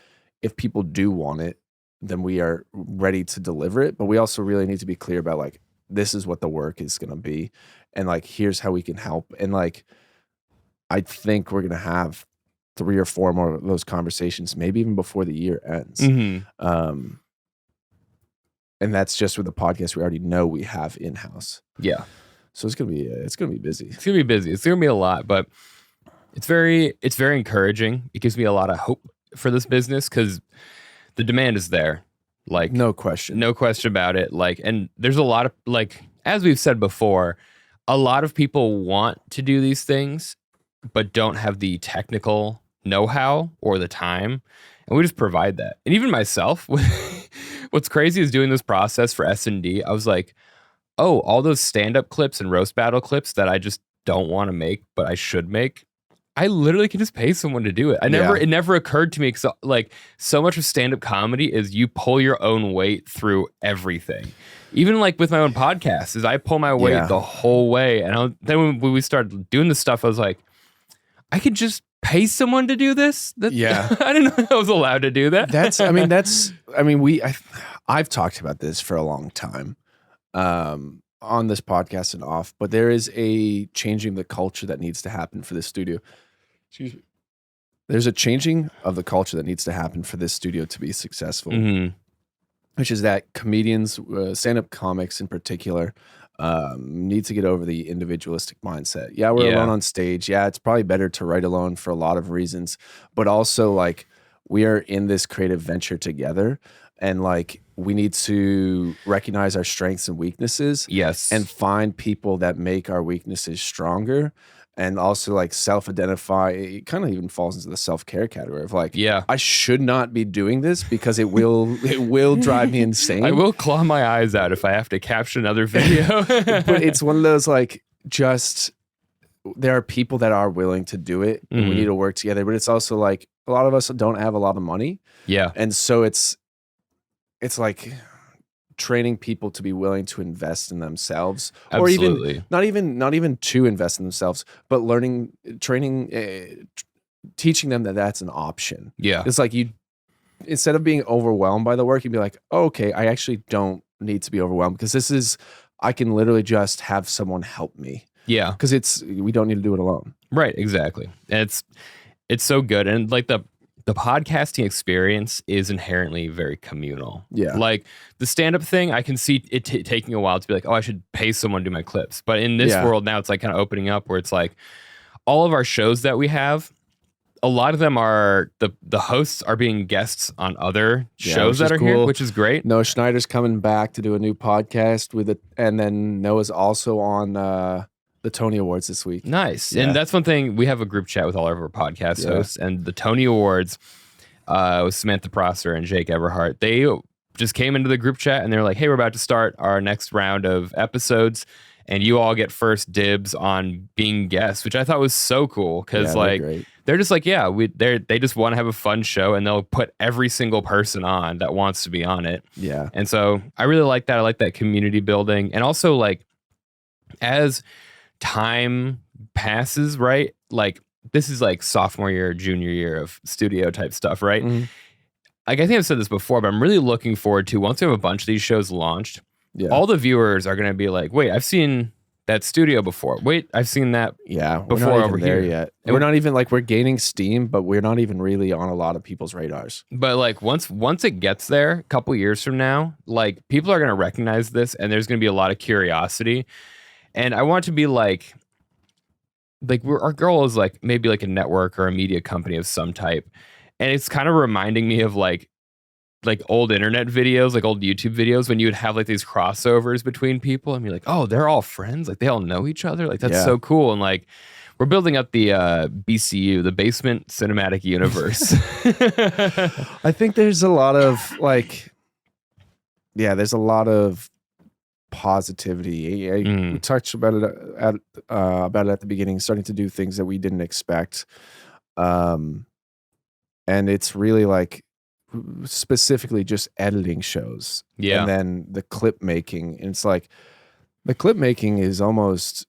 if people do want it, then we are ready to deliver it. But we also really need to be clear about like, this is what the work is going to be. And like, here's how we can help. And like, I think we're going to have 3 or 4 more of those conversations, maybe even before the year ends. And that's just with the podcast we already know we have in-house. Yeah. So it's gonna be busy. It's gonna be busy. It's gonna be a lot, but it's very encouraging. It gives me a lot of hope for this business because the demand is there. Like no question about it. Like, and there's a lot of like, as we've said before, a lot of people want to do these things, but don't have the technical know-how or the time, and we just provide that. And even myself, what's crazy is doing this process for S&D. I was like, oh, all those stand-up clips and roast battle clips that I just don't want to make, but I should make, I literally can just pay someone to do it. It never occurred to me because like so much of stand-up comedy is you pull your own weight through everything. Even like with my own podcast, is I pull my weight the whole way. And then when we started doing this stuff, I was like, I could just pay someone to do this. I didn't know I was allowed to do that. I've talked about this for a long time on this podcast and off, but there is a changing the culture that needs to happen for this studio. Excuse me. There's a changing of the culture that needs to happen for this studio to be successful, which is that comedians, stand-up comics in particular, need to get over the individualistic mindset. Yeah, we're alone on stage. Yeah, it's probably better to write alone for a lot of reasons, but also like we are in this creative venture together, and like we need to recognize our strengths and weaknesses. Yes, and find people that make our weaknesses stronger. And also like self-identify. It kind of even falls into the self-care category of like, I should not be doing this because it will drive me insane. I will claw my eyes out if I have to capture another video. But it's one of those like, just there are people that are willing to do it and we need to work together. But it's also like a lot of us don't have a lot of money. Yeah. And so it's like training people to be willing to invest in themselves. Absolutely. Or even not even to invest in themselves, but teaching them that that's an option. Yeah. It's like instead of being overwhelmed by the work, you'd be like, oh, okay, I actually don't need to be overwhelmed because I can literally just have someone help me. Yeah. Because we don't need to do it alone. Right. Exactly. And it's so good. And like the podcasting experience is inherently very communal. Yeah. Like the stand-up thing, I can see it taking a while to be like, oh, I should pay someone to do my clips. But in this world now, it's like kind of opening up where it's like all of our shows that we have, a lot of them are the hosts are being guests on other shows that are cool. Here, which is great. Noah Schneider's coming back to do a new podcast and then Noah's also on the Tony Awards this week. Nice. Yeah. And that's one thing. We have a group chat with all of our podcast hosts, and the Tony Awards with Samantha Prosser and Jake Everhart, they just came into the group chat and they're like, hey, we're about to start our next round of episodes and you all get first dibs on being guests, which I thought was so cool because they're just like, they just want to have a fun show and they'll put every single person on that wants to be on it. Yeah. And so I really like that. I like that community building. And also like as time passes, right? Like this is like sophomore year, junior year of studio type stuff, right? Mm-hmm. Like I think I've said this before, but I'm really looking forward to once we have a bunch of these shows launched, all the viewers are going to be like, wait, I've seen that studio before. Wait, I've seen that before we're not over even there here. Yet. And we're not even like, we're gaining steam, but we're not even really on a lot of people's radars. But like once it gets there, a couple years from now, like people are going to recognize this and there's going to be a lot of curiosity. And I want to be like our goal is like maybe like a network or a media company of some type. And it's kind of reminding me of like like old internet videos, like old YouTube videos, when you would have like these crossovers between people and you're like, oh, they're all friends. Like they all know each other. Like that's so cool. And like, we're building up the BCU, the Basement Cinematic Universe. I think there's a lot of like, there's a lot of positivity. We touched about it at the beginning, starting to do things that we didn't expect. And it's really like specifically just editing shows. Yeah. And then the clip making. And it's like the clip making is almost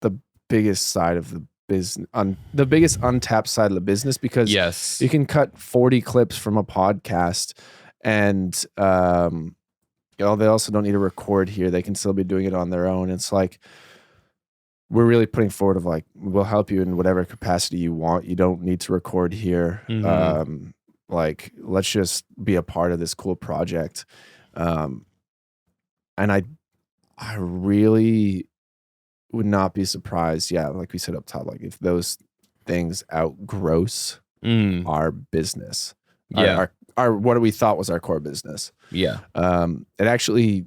the biggest side of the business, the biggest untapped side of the business, because you can cut 40 clips from a podcast and they also don't need to record here. They can still be doing it on their own. It's like we're really putting forward of like, we'll help you in whatever capacity you want. You don't need to record here. Like, let's just be a part of this cool project. And I really would not be surprised. Yeah, like we said up top, like if those things outgross our business. Our what we thought was our core business. Yeah. It actually,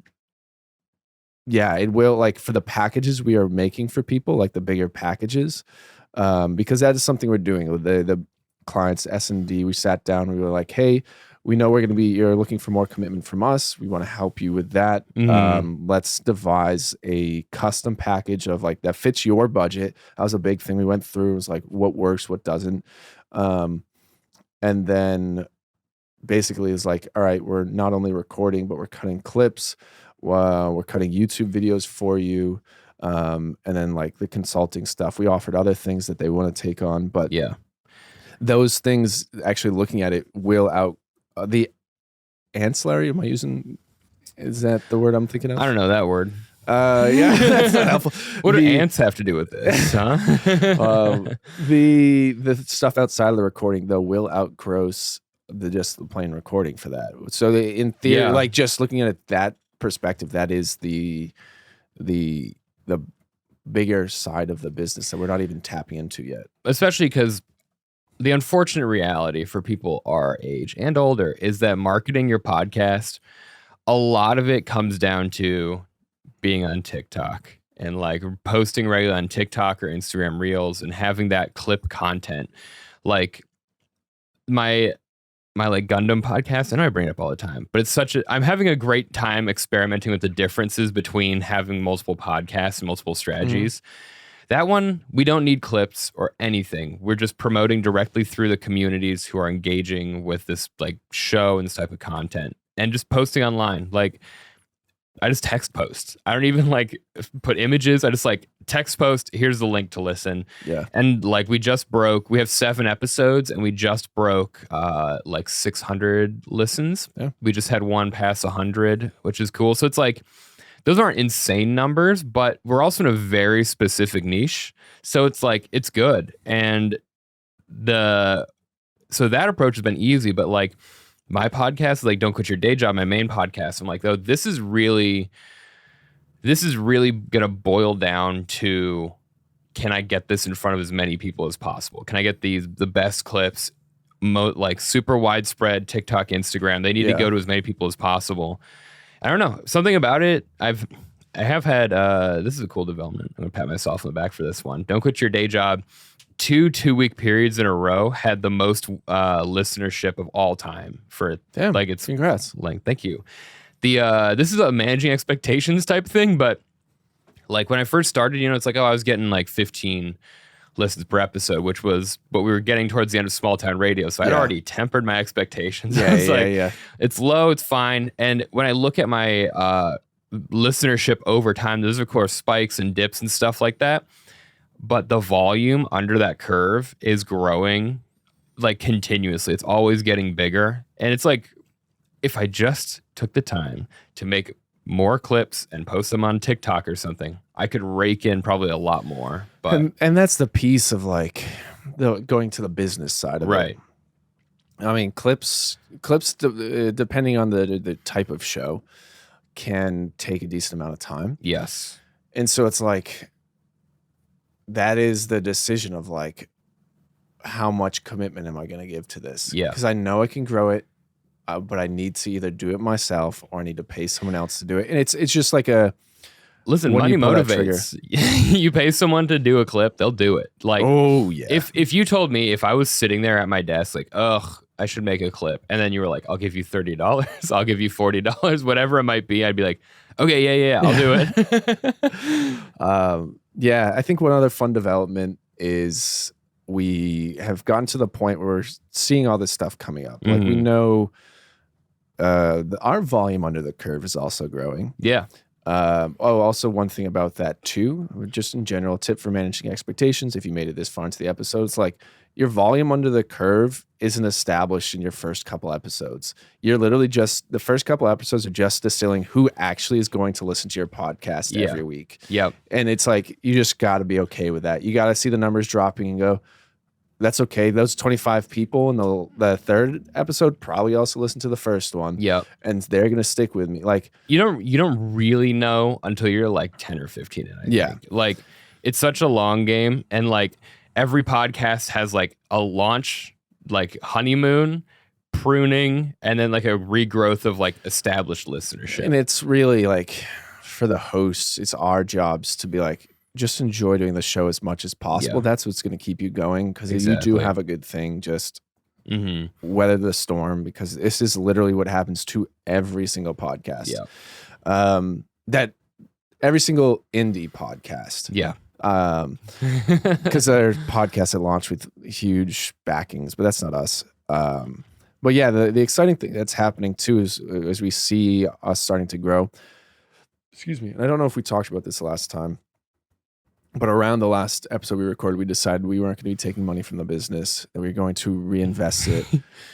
it will, like for the packages we are making for people, like the bigger packages, because that is something we're doing with the clients, S&D. We sat down, we were like, hey, we know you're looking for more commitment from us. We want to help you with that. Let's devise a custom package of like that fits your budget. That was a big thing we went through. It was like what works, what doesn't. And then basically is like, all right, we're not only recording, but we're cutting clips. We're cutting YouTube videos for you. And then like the consulting stuff, we offered other things that they want to take on, but those things, actually looking at it, will out the ancillary. Is that the word I'm thinking of? I don't know that word. That's not helpful. What do ants have to do with this, huh? The stuff outside of the recording though will outgross just the plain recording for that. So in theory, like just looking at it that perspective, that is the bigger side of the business that we're not even tapping into yet. Especially because the unfortunate reality for people our age and older is that marketing your podcast, a lot of it comes down to being on TikTok and like posting regularly on TikTok or Instagram Reels and having that clip content. Like my like Gundam podcast, I know I bring it up all the time, but I'm having a great time experimenting with the differences between having multiple podcasts and multiple strategies. That one, we don't need clips or anything. We're just promoting directly through the communities who are engaging with this like show and this type of content and just posting online. Like I just text post. I don't even like put images. I just like text post. Here's the link to listen. Yeah. And like we have 7 episodes and we just broke like 600 listens. Yeah. We just had one pass 100, which is cool. So it's like, those aren't insane numbers, but we're also in a very specific niche. So it's like, it's good. And so that approach has been easy, but like my podcast is like Don't Quit Your Day Job, my main podcast. I'm like, oh, this is really going to boil down to, can I get this in front of as many people as possible? Can I get the best clips, like super widespread TikTok, Instagram? They need to go to as many people as possible. I don't know. Something about it. I have had, this is a cool development. I'm going to pat myself on the back for this one. Don't Quit Your Day Job. 2-week periods in a row had the most listenership of all time for like its congrats length. Thank you. This is a managing expectations type thing, but like when I first started, it's like, I was getting like 15 listens per episode, which was what we were getting towards the end of small town radio. So I'd already tempered my expectations. It's low, it's fine. And when I look at my listenership over time, there's of course spikes and dips and stuff like that. But the volume under that curve is growing like continuously. It's always getting bigger. And it's like, if I just took the time to make more clips and post them on TikTok or something, I could rake in probably a lot more. But and that's the piece of like going to the business side of it. I mean, clips depending on the type of show can take a decent amount of time. Yes. And so it's like, that is the decision of like, how much commitment am I going to give to this? Yeah. Because I know I can grow it but I need to either do it myself or I need to pay someone else to do it. And it's just like a listen, money motivates. You pay someone to do a clip, they'll do it. Like, oh yeah. If you told me, if I was sitting there at my desk, like, ugh, I should make a clip, and then you were like, I'll give you $30, I'll give you $40, whatever it might be, I'd be like, okay, yeah, I'll do it. Yeah, I think one other fun development is we have gotten to the point where we're seeing all this stuff coming up. Like we know our volume under the curve is also growing. Yeah. Also one thing about that too, just in general, tip for managing expectations. If you made it this far into the episode, it's like your volume under the curve isn't established in your first couple episodes. You're literally just, the first couple episodes are just distilling who actually is going to listen to your podcast every week. Yep. And it's like, you just got to be okay with that. You got to see the numbers dropping and go, that's okay. Those 25 people in the third episode probably also listened to the first one. Yep. And they're going to stick with me. Like, you don't really know until you're like 10 or 15 in, I think. Like, it's such a long game, and like every podcast has like a launch, like honeymoon, pruning, and then like a regrowth of like established listenership. And it's really like, for the hosts, it's our jobs to be like, just enjoy doing the show as much as possible. That's what's going to keep you going, because if you do have a good thing, just weather the storm, because this is literally what happens to every single podcast. That every single indie podcast. Because there are podcasts that launch with huge backings, but that's not us. But yeah, the exciting thing that's happening too is as we see us starting to grow. Excuse me. And I don't know if we talked about this last time, but around the last episode we recorded, we decided we weren't going to be taking money from the business, and we were going to reinvest it.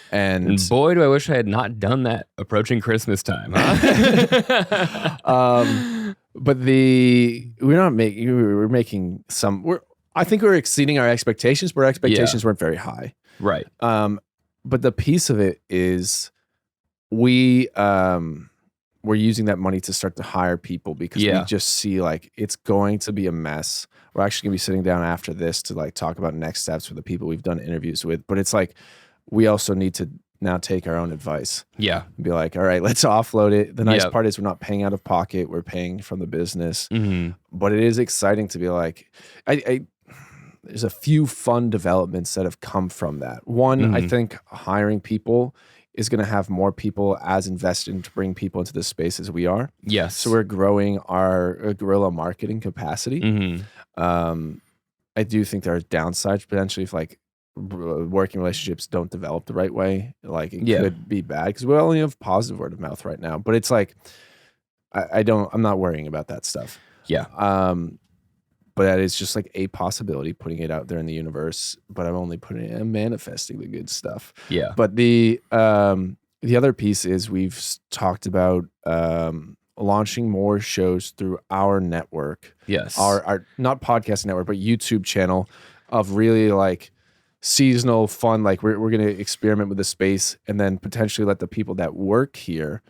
And boy, do I wish I had not done that approaching Christmas time. Huh? But we're making some. I think we're exceeding our expectations, but our expectations weren't very high. Right. But the piece of it is we're using that money to start to hire people, because we just see like it's going to be a mess. We're actually going to be sitting down after this to like talk about next steps for the people we've done interviews with. But it's like, we also need to now take our own advice. Yeah. And be like, all right, let's offload it. The nice part is we're not paying out of pocket. We're paying from the business. But it is exciting to be like, there's a few fun developments that have come from that. One, I think hiring people is going to have more people as invested in to bring people into this space as we are. Yes. So we're growing our guerrilla marketing capacity. I do think there are downsides potentially if like working relationships don't develop the right way. Like it could be bad, because we only have positive word of mouth right now. But it's like, I'm not worrying about that stuff. Yeah. But that is just like a possibility, putting it out there in the universe. But I'm only manifesting the good stuff. Yeah. But the other piece is we've talked about launching more shows through our network. Yes. Our not podcast network, but YouTube channel of really like seasonal fun. Like we're going to experiment with the space, and then potentially let the people that work here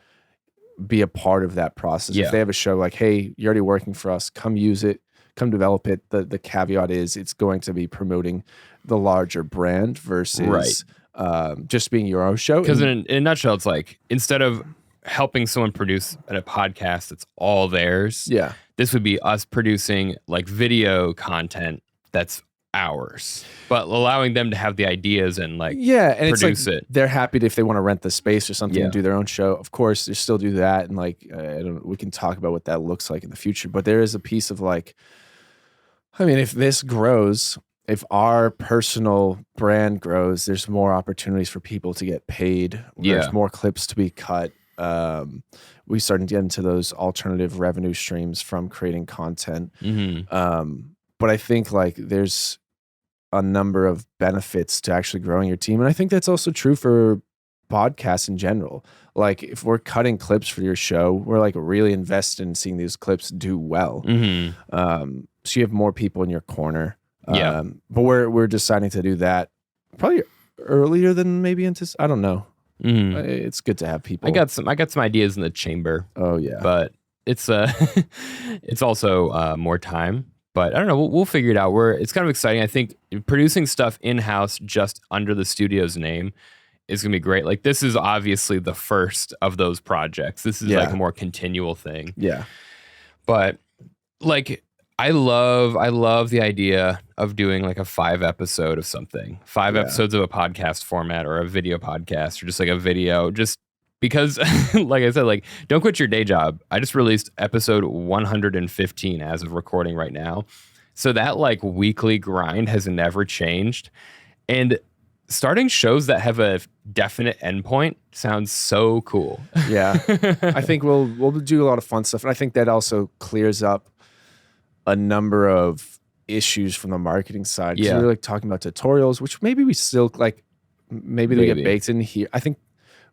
be a part of that process. If they have a show like, hey, you're already working for us, come use it. Come develop it. The caveat is it's going to be promoting the larger brand versus just being your own show. Because in a nutshell, it's like, instead of helping someone produce a podcast that's all theirs, this would be us producing like video content that's ours, but allowing them to have the ideas and like and produce it's like they're happy if they want to rent the space or something and do their own show. Of course, they still do that, and like we can talk about what that looks like in the future. But there is a piece of like, I mean, if this grows, if our personal brand grows, there's more opportunities for people to get paid. There's more clips to be cut. We started to get into those alternative revenue streams from creating content. But I think like there's a number of benefits to actually growing your team. And I think that's also true for podcasts in general. Like if we're cutting clips for your show, we're like really invested in seeing these clips do well. So you have more people in your corner. But we're deciding to do that probably earlier than maybe I don't know. It's good to have people. I got some ideas in the chamber. Oh yeah. But it's it's also more time. But I don't know. We'll figure it out. It's kind of exciting. I think producing stuff in-house just under the studio's name is going to be great. Like this is obviously the first of those projects. This is like a more continual thing. Yeah. But like, I love the idea of doing like a 5 episode of something, 5 episodes of a podcast format or a video podcast or just like a video, just because like I said, like Don't Quit Your Day Job. I just released episode 115 as of recording right now. So that like weekly grind has never changed. And starting shows that have a definite endpoint sounds so cool. Yeah. I think we'll do a lot of fun stuff. And I think that also clears up a number of issues from the marketing side. Yeah. We're like talking about tutorials, which maybe we still like, maybe they get baked in here. I think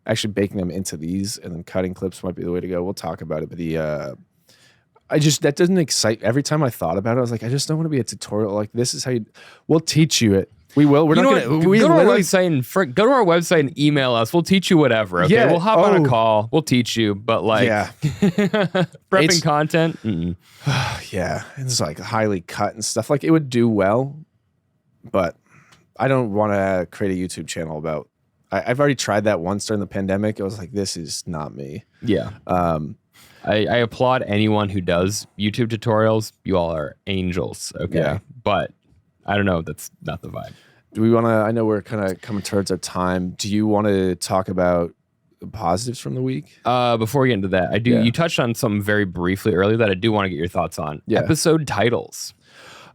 actually baking them into these and then cutting clips might be the way to go. We'll talk about it. But that doesn't excite. Every time I thought about it, I was like, I just don't want to be a tutorial. Like this is how we'll teach you it. We will. We're not going to go to our website and email us. We'll teach you whatever. Okay, we'll hop on a call. We'll teach you. But like, prepping content. Yeah, it's like highly cut and stuff. Like it would do well, but I don't want to create a YouTube channel about. I've already tried that once during the pandemic. I was like, this is not me. Yeah. I applaud anyone who does YouTube tutorials. You all are angels. Okay. Yeah. But I don't know. That's not the vibe. Do we want to, I know we're kind of coming towards our time. Do you want to talk about the positives from the week? Before we get into that, I do. Yeah. You touched on something very briefly earlier that I do want to get your thoughts on. Yeah. Episode titles.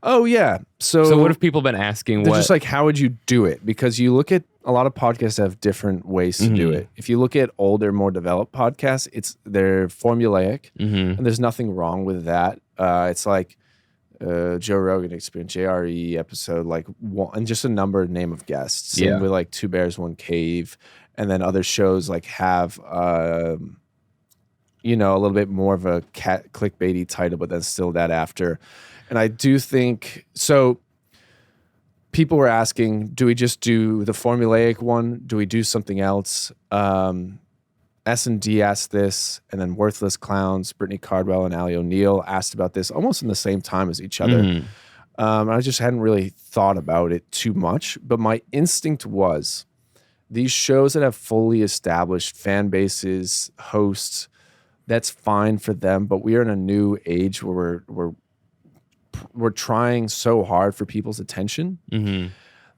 Oh, yeah. So what have people been asking? They're just like, how would you do it? Because you look at a lot of podcasts have different ways to do it. If you look at older, more developed podcasts, they're formulaic, and there's nothing wrong with that. It's like Joe Rogan Experience, JRE episode, like one, and just a number name of guests. Same with like Two Bears, One Cave, and then other shows like have a little bit more of a clickbaity title, but then still that after. And I do think so. People were asking, do we just do the formulaic one? Do we do something else? S&D asked this, and then Worthless Clowns, Brittany Cardwell and Ali O'Neill asked about this almost in the same time as each other. I just hadn't really thought about it too much, but my instinct was these shows that have fully established fan bases, hosts, that's fine for them, but we are in a new age where we're trying so hard for people's attention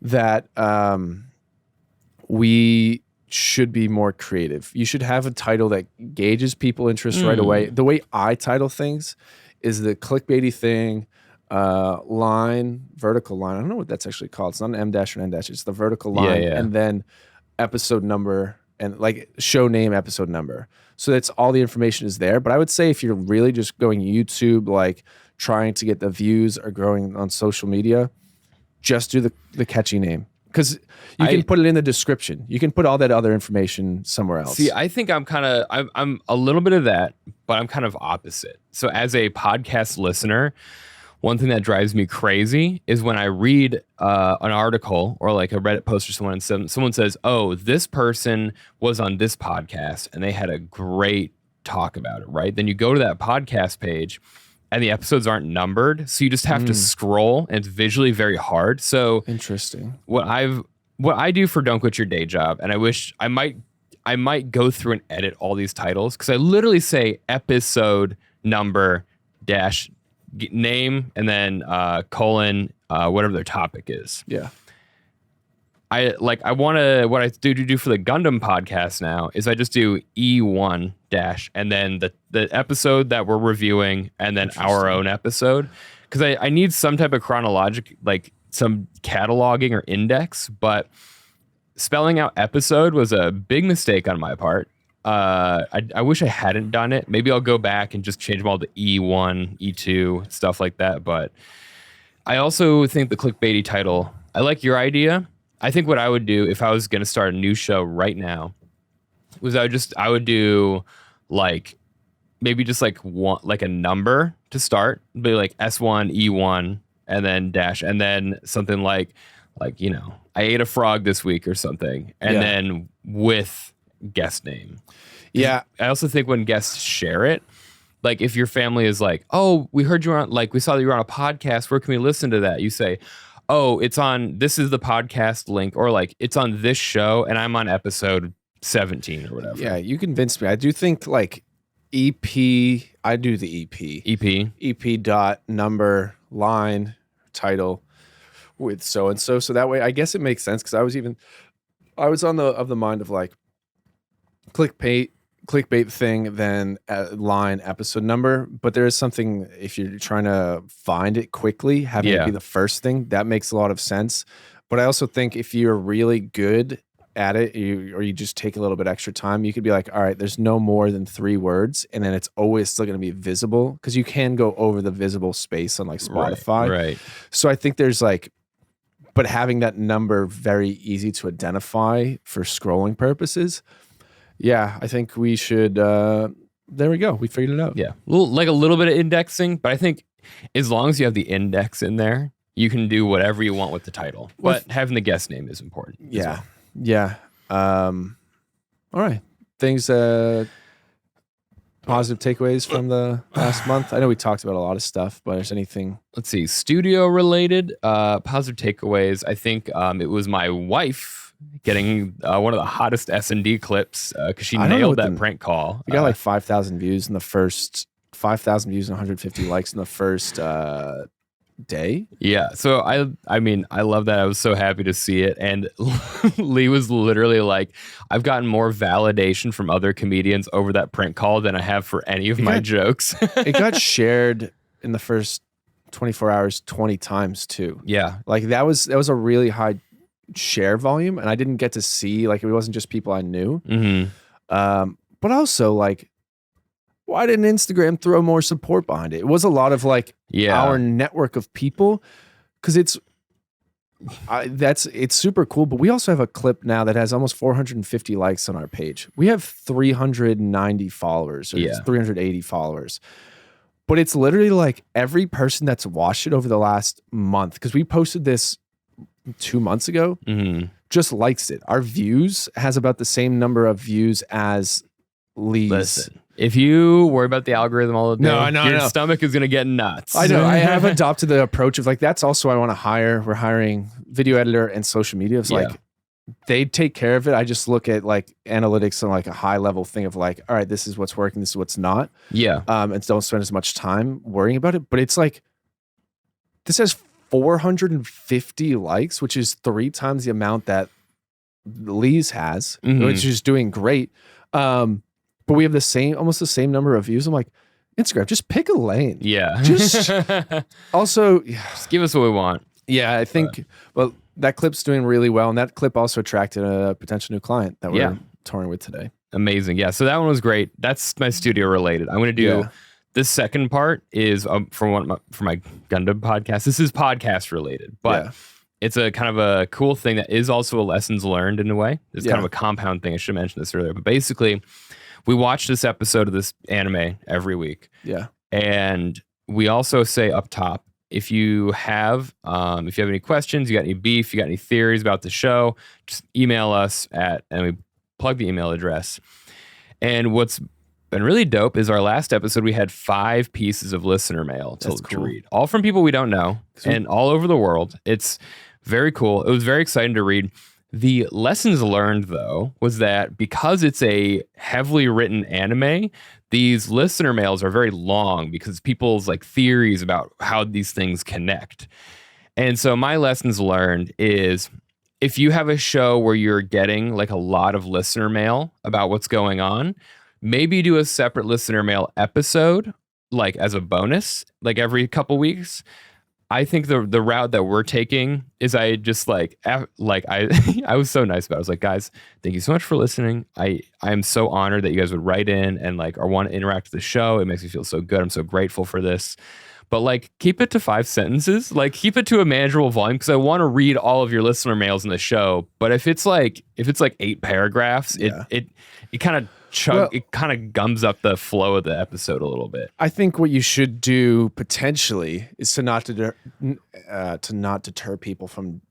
that we should be more creative. You should have a title that gauges people interest right away. The way I title things is the clickbaity thing, line, vertical line. I don't know what that's actually called. It's not an M dash or N dash. It's the vertical line, and then episode number and like show name, episode number. So that's all the information is there. But I would say if you're really just going YouTube, like trying to get the views or growing on social media, just do the catchy name. Because you can put it in the description. You can put all that other information somewhere else. See, I think I'm a little bit of that, but I'm kind of opposite. So as a podcast listener, one thing that drives me crazy is when I read an article or like a Reddit post or someone says, oh, this person was on this podcast and they had a great talk about it, right? Then you go to that podcast page and the episodes aren't numbered, so you just have to scroll, and it's visually very hard. So interesting. What I do for Don't Quit Your Day Job, and I wish I might go through and edit all these titles, because I literally say episode number dash name and then colon whatever their topic is. Yeah. What I do for the Gundam podcast now is I just do E1 dash and then the episode that we're reviewing and then our own episode, because I need some type of chronologic, like some cataloging or index, but spelling out episode was a big mistake on my part. I wish I hadn't done it. Maybe I'll go back and just change them all to E1, E2, stuff like that. But I also think the clickbaity title, I like your idea. I think what I would do if I was going to start a new show right now was I would do like maybe just like one, like a number to start, be like S1, E1, and then dash, and then something like I ate a frog this week or something, and then with guest name. Yeah. I also think when guests share it, like if your family is like, oh, we heard you were on, like we saw that you were on a podcast, where can we listen to that? You say, oh, this is the podcast link, or like it's on this show and I'm on episode 17 or whatever. Yeah, you convinced me. I do think like EP, I do the EP dot number line title with so and so. So that way, I guess it makes sense because I was on the mind of like clickbait thing, then line episode number. But there is something, if you're trying to find it quickly, having it be the first thing, that makes a lot of sense. But I also think if you're really good at it, or you just take a little bit extra time, you could be like, all right, there's no more than 3 words, and then it's always still going to be visible because you can go over the visible space on like Spotify. Right. So I think there's like, but having that number very easy to identify for scrolling purposes. Yeah, I think we should, there we go. We figured it out. Yeah. A little bit of indexing, but I think as long as you have the index in there, you can do whatever you want with the title. But having the guest name is important. Yeah. Well. Yeah. All right. Things, positive takeaways from the last month. I know we talked about a lot of stuff, but is anything? Let's see. Studio related, positive takeaways. I think it was my wife getting one of the hottest S&D clips because she nailed that prank call. We got like 5,000 views in the first, 5,000 views and 150 likes in the first day. Yeah. So I mean, I love that. I was so happy to see it. And Lee was literally like, I've gotten more validation from other comedians over that prank call than I have for any of my jokes. It got shared in the first 24 hours 20 times too. Yeah. Like that was a really high share volume, and I didn't get to see, like, it wasn't just people I knew. But also, like, why didn't Instagram throw more support behind it? It was a lot of like our network of people, because it's super cool. But we also have a clip now that has almost 450 likes on our page. We have 390 followers, or 380 followers. But it's literally like every person that's watched it over the last month, because we posted this 2 months ago, just likes it. Our views has about the same number of views as Lee's. Listen, if you worry about the algorithm all the day, your stomach is going to get nuts. I know. I have adopted the approach of like, that's also I want to hire. We're hiring video editor and social media. It's like, they take care of it. I just look at like analytics on like a high level thing of like, all right, this is what's working, this is what's not. Yeah. And don't spend as much time worrying about it. But it's like, this has 450 likes, which is 3 times the amount that Lee's has, which is doing great. But we have almost the same number of views. I'm like, Instagram, just pick a lane. Yeah. Just also, just give us what we want. Yeah, I think, well, that clip's doing really well. And that clip also attracted a potential new client that we're touring with today. Amazing. Yeah. So that one was great. That's my studio related. I'm going to do this second part is for my Gundam podcast. This is podcast related, but it's a kind of a cool thing that is also a lessons learned in a way. It's kind of a compound thing. I should have mentioned this earlier, but basically we watch this episode of this anime every week. Yeah. And we also say up top, if you have any questions, you got any beef, you got any theories about the show, just email us and we plug the email address. And what's been really dope is our last episode, we had 5 pieces of listener mail to read, all from people we don't know and all over the world. It's very cool. It was very exciting to read. The lessons learned, though, was that because it's a heavily written anime, these listener mails are very long because people's like theories about how these things connect. And so my lessons learned is if you have a show where you're getting like a lot of listener mail about what's going on, maybe do a separate listener mail episode, like as a bonus, like every couple weeks. I think the route that we're taking is I just I was so nice about it. I was like, guys, thank you so much for listening. I am so honored that you guys would write in and like or want to interact with the show. It makes me feel so good. I'm so grateful for this. But like keep it to 5 sentences. Like keep it to a manageable volume because I want to read all of your listener mails in the show. But if it's like 8 paragraphs, it kind of it kind of gums up the flow of the episode a little bit. I think what you should do potentially is to not deter people from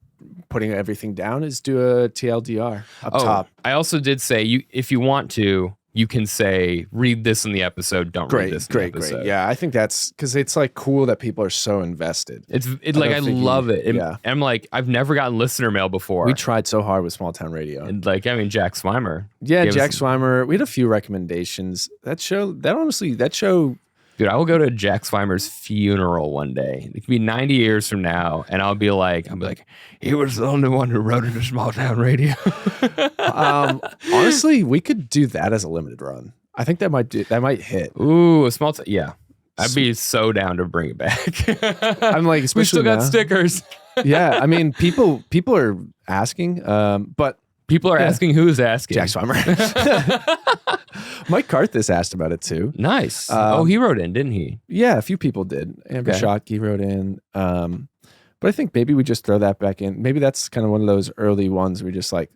putting everything down is do a TLDR up top. I also did say if you want to you can say, read this in the episode, don't read this in the episode. Great. Yeah, I think that's because it's like cool that people are so invested. I love it. Yeah. I'm like, I've never gotten listener mail before. We tried so hard with Small Town Radio. And like, I mean, Jack Swimer. Yeah, Jack Swimer. We had a few recommendations. That show. Dude, I will go to Jack Swimer's funeral one day. It could be 90 years from now, and I'll be like, he was the only one who wrote into Small Town Radio. Honestly, we could do that as a limited run. I think that might hit. Ooh, a small yeah. I'd be so down to bring it back. I'm like, we still got stickers. Yeah, I mean, people are asking, but people are asking who's asking. Jack Swimer. Mike Karthus asked about it too. Nice. He wrote in, didn't he? Yeah, a few people did. Amber Schottky wrote in. But I think maybe we just throw that back in. Maybe that's kind of one of those early ones we just like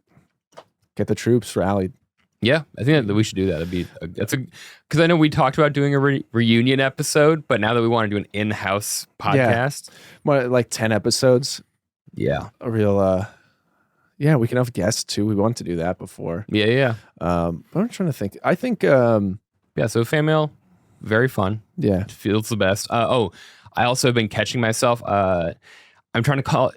get the troops rallied. Yeah, I think that we should do that. Because I know we talked about doing a reunion episode, but now that we want to do an in-house podcast, more like 10 episodes. Yeah, a real. Yeah, we can have guests too. We wanted to do that before. Yeah. But I'm trying to think. I think. So fan mail, very fun. Yeah, it feels the best. I also have been catching myself. I'm trying to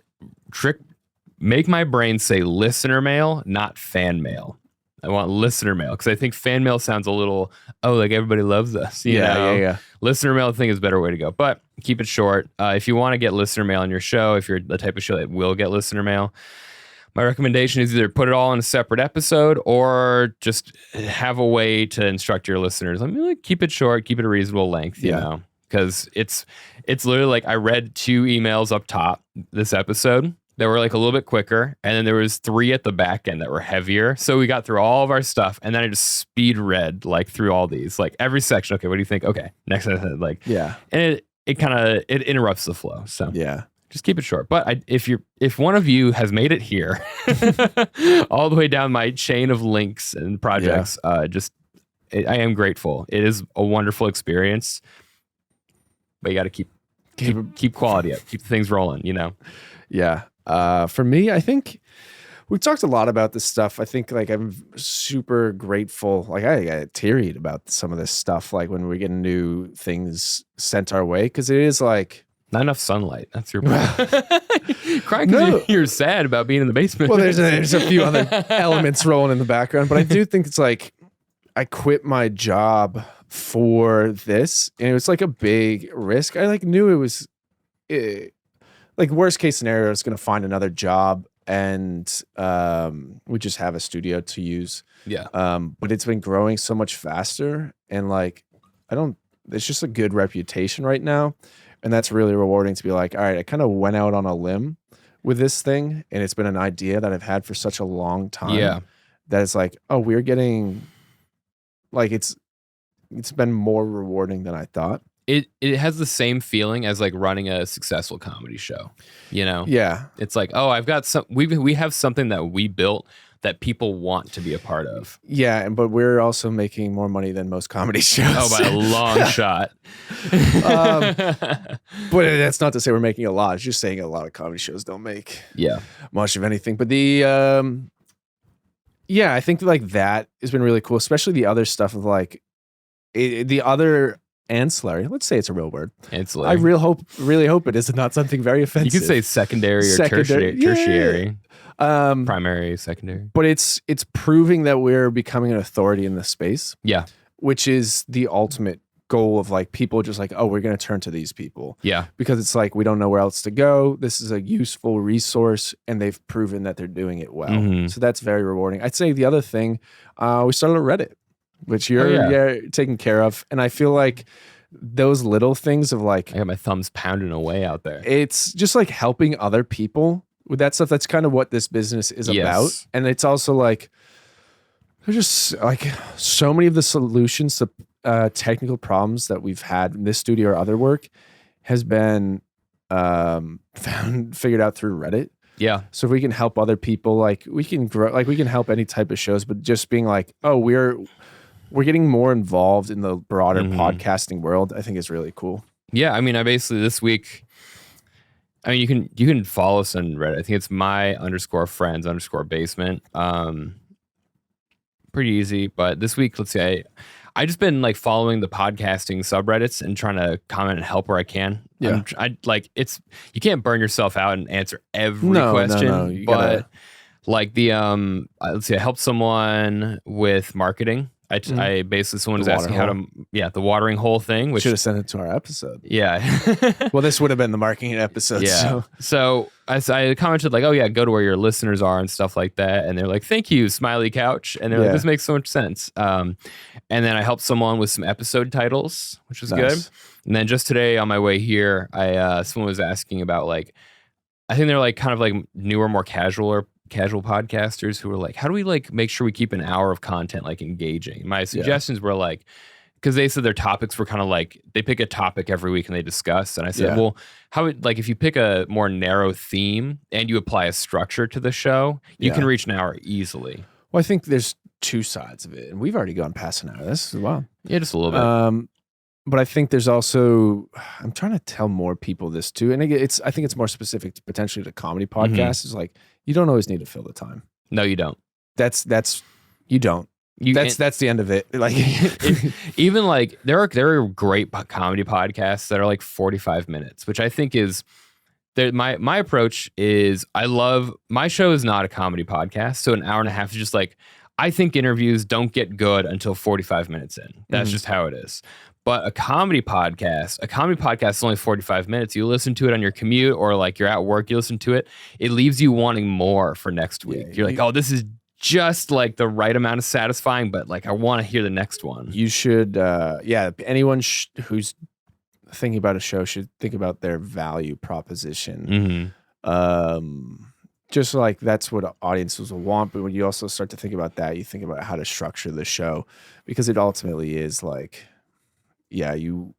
make my brain say listener mail, not fan mail. I want listener mail because I think fan mail sounds a little, like everybody loves us. You know? Yeah. Listener mail, I think, is a better way to go. But keep it short. If you want to get listener mail on your show, if you're the type of show that will get listener mail, my recommendation is either put it all in a separate episode or just have a way to instruct your listeners. I mean, like, keep it short, keep it a reasonable length, you know, because it's literally like I read 2 emails up top this episode that were like a little bit quicker, and then there was 3 at the back end that were heavier. So we got through all of our stuff, and then I just speed read like through all these, like every section. Okay, what do you think? Okay, next, like and it kind of interrupts the flow. So just keep it short. But if one of you has made it here, all the way down my chain of links and projects, I am grateful. It is a wonderful experience, but you got to keep quality up, keep things rolling. You know. Yeah. For me, I think we've talked a lot about this stuff. I think like I'm super grateful. Like I got teary about some of this stuff. Like when we get new things sent our way, because it is like. Not enough sunlight. That's your problem. Crying because you're sad about being in the basement. Well, there's a few other elements rolling in the background, but I do think it's like I quit my job for this, and it was like a big risk. I like knew it was like worst case scenario, I was going to find another job, and we just have a studio to use. Yeah. But it's been growing so much faster, and like it's just a good reputation right now. And that's really rewarding to be like, all right, I kind of went out on a limb with this thing, and it's been an idea that I've had for such a long time. Yeah. That it's like, oh, we're getting like it's been more rewarding than I thought. It has the same feeling as like running a successful comedy show, you know? Yeah. It's like, oh, I've got we have something that we built that people want to be a part of. Yeah, but we're also making more money than most comedy shows. Oh, by a long shot. But that's not to say we're making a lot. It's just saying a lot of comedy shows don't make much of anything. But I think like that has been really cool, especially the other stuff of like the other ancillary. Let's say it's a real word. Ancillary. I really hope it is not something very offensive. You could say secondary or tertiary. Primary, secondary. But it's proving that we're becoming an authority in this space. Yeah. Which is the ultimate goal of like people just like, oh, we're going to turn to these people. Yeah. Because it's like, we don't know where else to go. This is a useful resource, and they've proven that they're doing it well. Mm-hmm. So that's very rewarding. I'd say the other thing, we started a Reddit, which you're taking care of. And I feel like those little things of like, I got my thumbs pounding away out there. It's just like helping other people with that stuff. That's kind of what this business is about. And it's also like, there's just like so many of the solutions to technical problems that we've had in this studio or other work has been figured out through Reddit. Yeah. So if we can help other people, like we can grow, like we can help any type of shows, but just being like, oh, we're getting more involved in the broader podcasting world, I think is really cool. Yeah. I mean, I basically this week, I mean, you can follow us on Reddit. I think it's my _friends_basement. pretty easy. But this week, let's see, I just been like following the podcasting subreddits and trying to comment and help where I can. Yeah. You can't burn yourself out and answer every question. No. But like let's see, I helped someone with marketing. I basically, someone was asking how to, the watering hole thing. Which should have sent it to our episode. Yeah. Well, this would have been the marketing episode. Yeah. So I commented like, oh yeah, go to where your listeners are and stuff like that. And they're like, thank you, Smiley Couch. And they're like, this makes so much sense. And then I helped someone with some episode titles, which was good. And then just today on my way here, someone was asking about like, I think they're like kind of like newer, more casual podcasters who are like, how do we like make sure we keep an hour of content like engaging? My suggestions were like, because they said their topics were kind of like, they pick a topic every week and they discuss. And I said, well, if you pick a more narrow theme and you apply a structure to the show, you can reach an hour easily. Well, I think there's two sides of it, and we've already gone past an hour. This is wow. Yeah, just a little bit. But I think there's also, I'm trying to tell more people this too, and I think it's more specific to potentially to comedy podcasts. Is like, you don't always need to fill the time. No, you don't. That's you don't. That's the end of it. Like even like there are great comedy podcasts that are like 45 minutes, which I think is my approach is my show is not a comedy podcast, so an hour and a half is just like, I think interviews don't get good until 45 minutes in. That's just how it is. But a comedy podcast is only 45 minutes. You listen to it on your commute or like you're at work, you listen to it. It leaves you wanting more for next week. You're like, oh, this is just like the right amount of satisfying, but like I want to hear the next one. You should, anyone who's thinking about a show should think about their value proposition. Just like that's what audiences will want. But when you also start to think about that, you think about how to structure the show, because it ultimately is like, you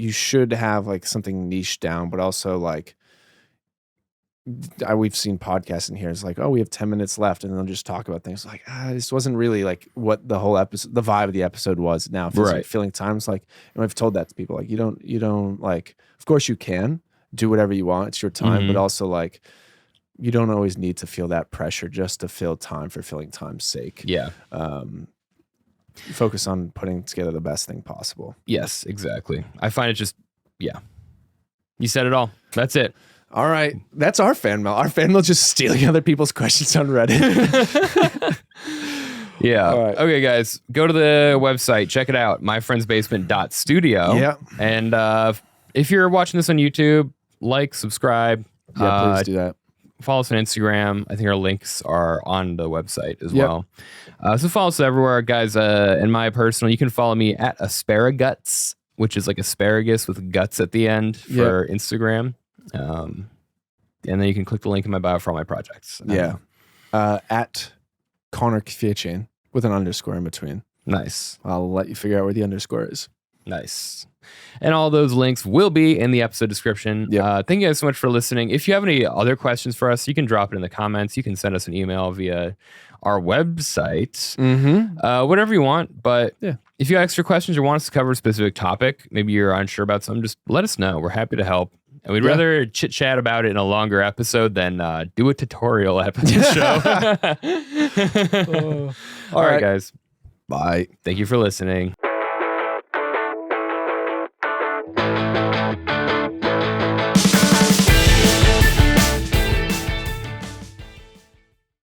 should have like something niche down, but also like we've seen podcasts in here. It's like, oh, we have 10 minutes left, and they'll just talk about things like, this wasn't really like what the whole episode, the vibe of the episode was. Now, if it's like filling times, like, and I've told that to people, like, you don't like, of course you can do whatever you want, it's your time, but also like, you don't always need to feel that pressure just to fill time for filling time's sake. Yeah. Focus on putting together the best thing possible. Yes, exactly. I find it just, you said it all. That's it. All right. That's our fan mail. Our fan mail just stealing other people's questions on Reddit. Yeah. All right. Okay, guys, go to the website. Check it out. myfriendsbasement.studio. Yeah. And if you're watching this on YouTube, like, subscribe. Yeah, please do that. Follow us on Instagram. I think our links are on the website as well. So follow us everywhere, guys. And my personal, you can follow me at asparaguts, which is like asparagus with guts at the end for Instagram. And then you can click the link in my bio for all my projects. At Connor Kwiecien with an underscore in between. Nice. I'll let you figure out where the underscore is. Nice. And all those links will be in the episode description. Thank you guys so much for listening. If you have any other questions for us, you can drop it in the comments. You can send us an email via our website, whatever you want. But if you have extra questions or want us to cover a specific topic, maybe you're unsure about something, just let us know. We're happy to help. And we'd rather chit chat about it in a longer episode than do a tutorial episode show. All right, guys. Bye. Thank you for listening.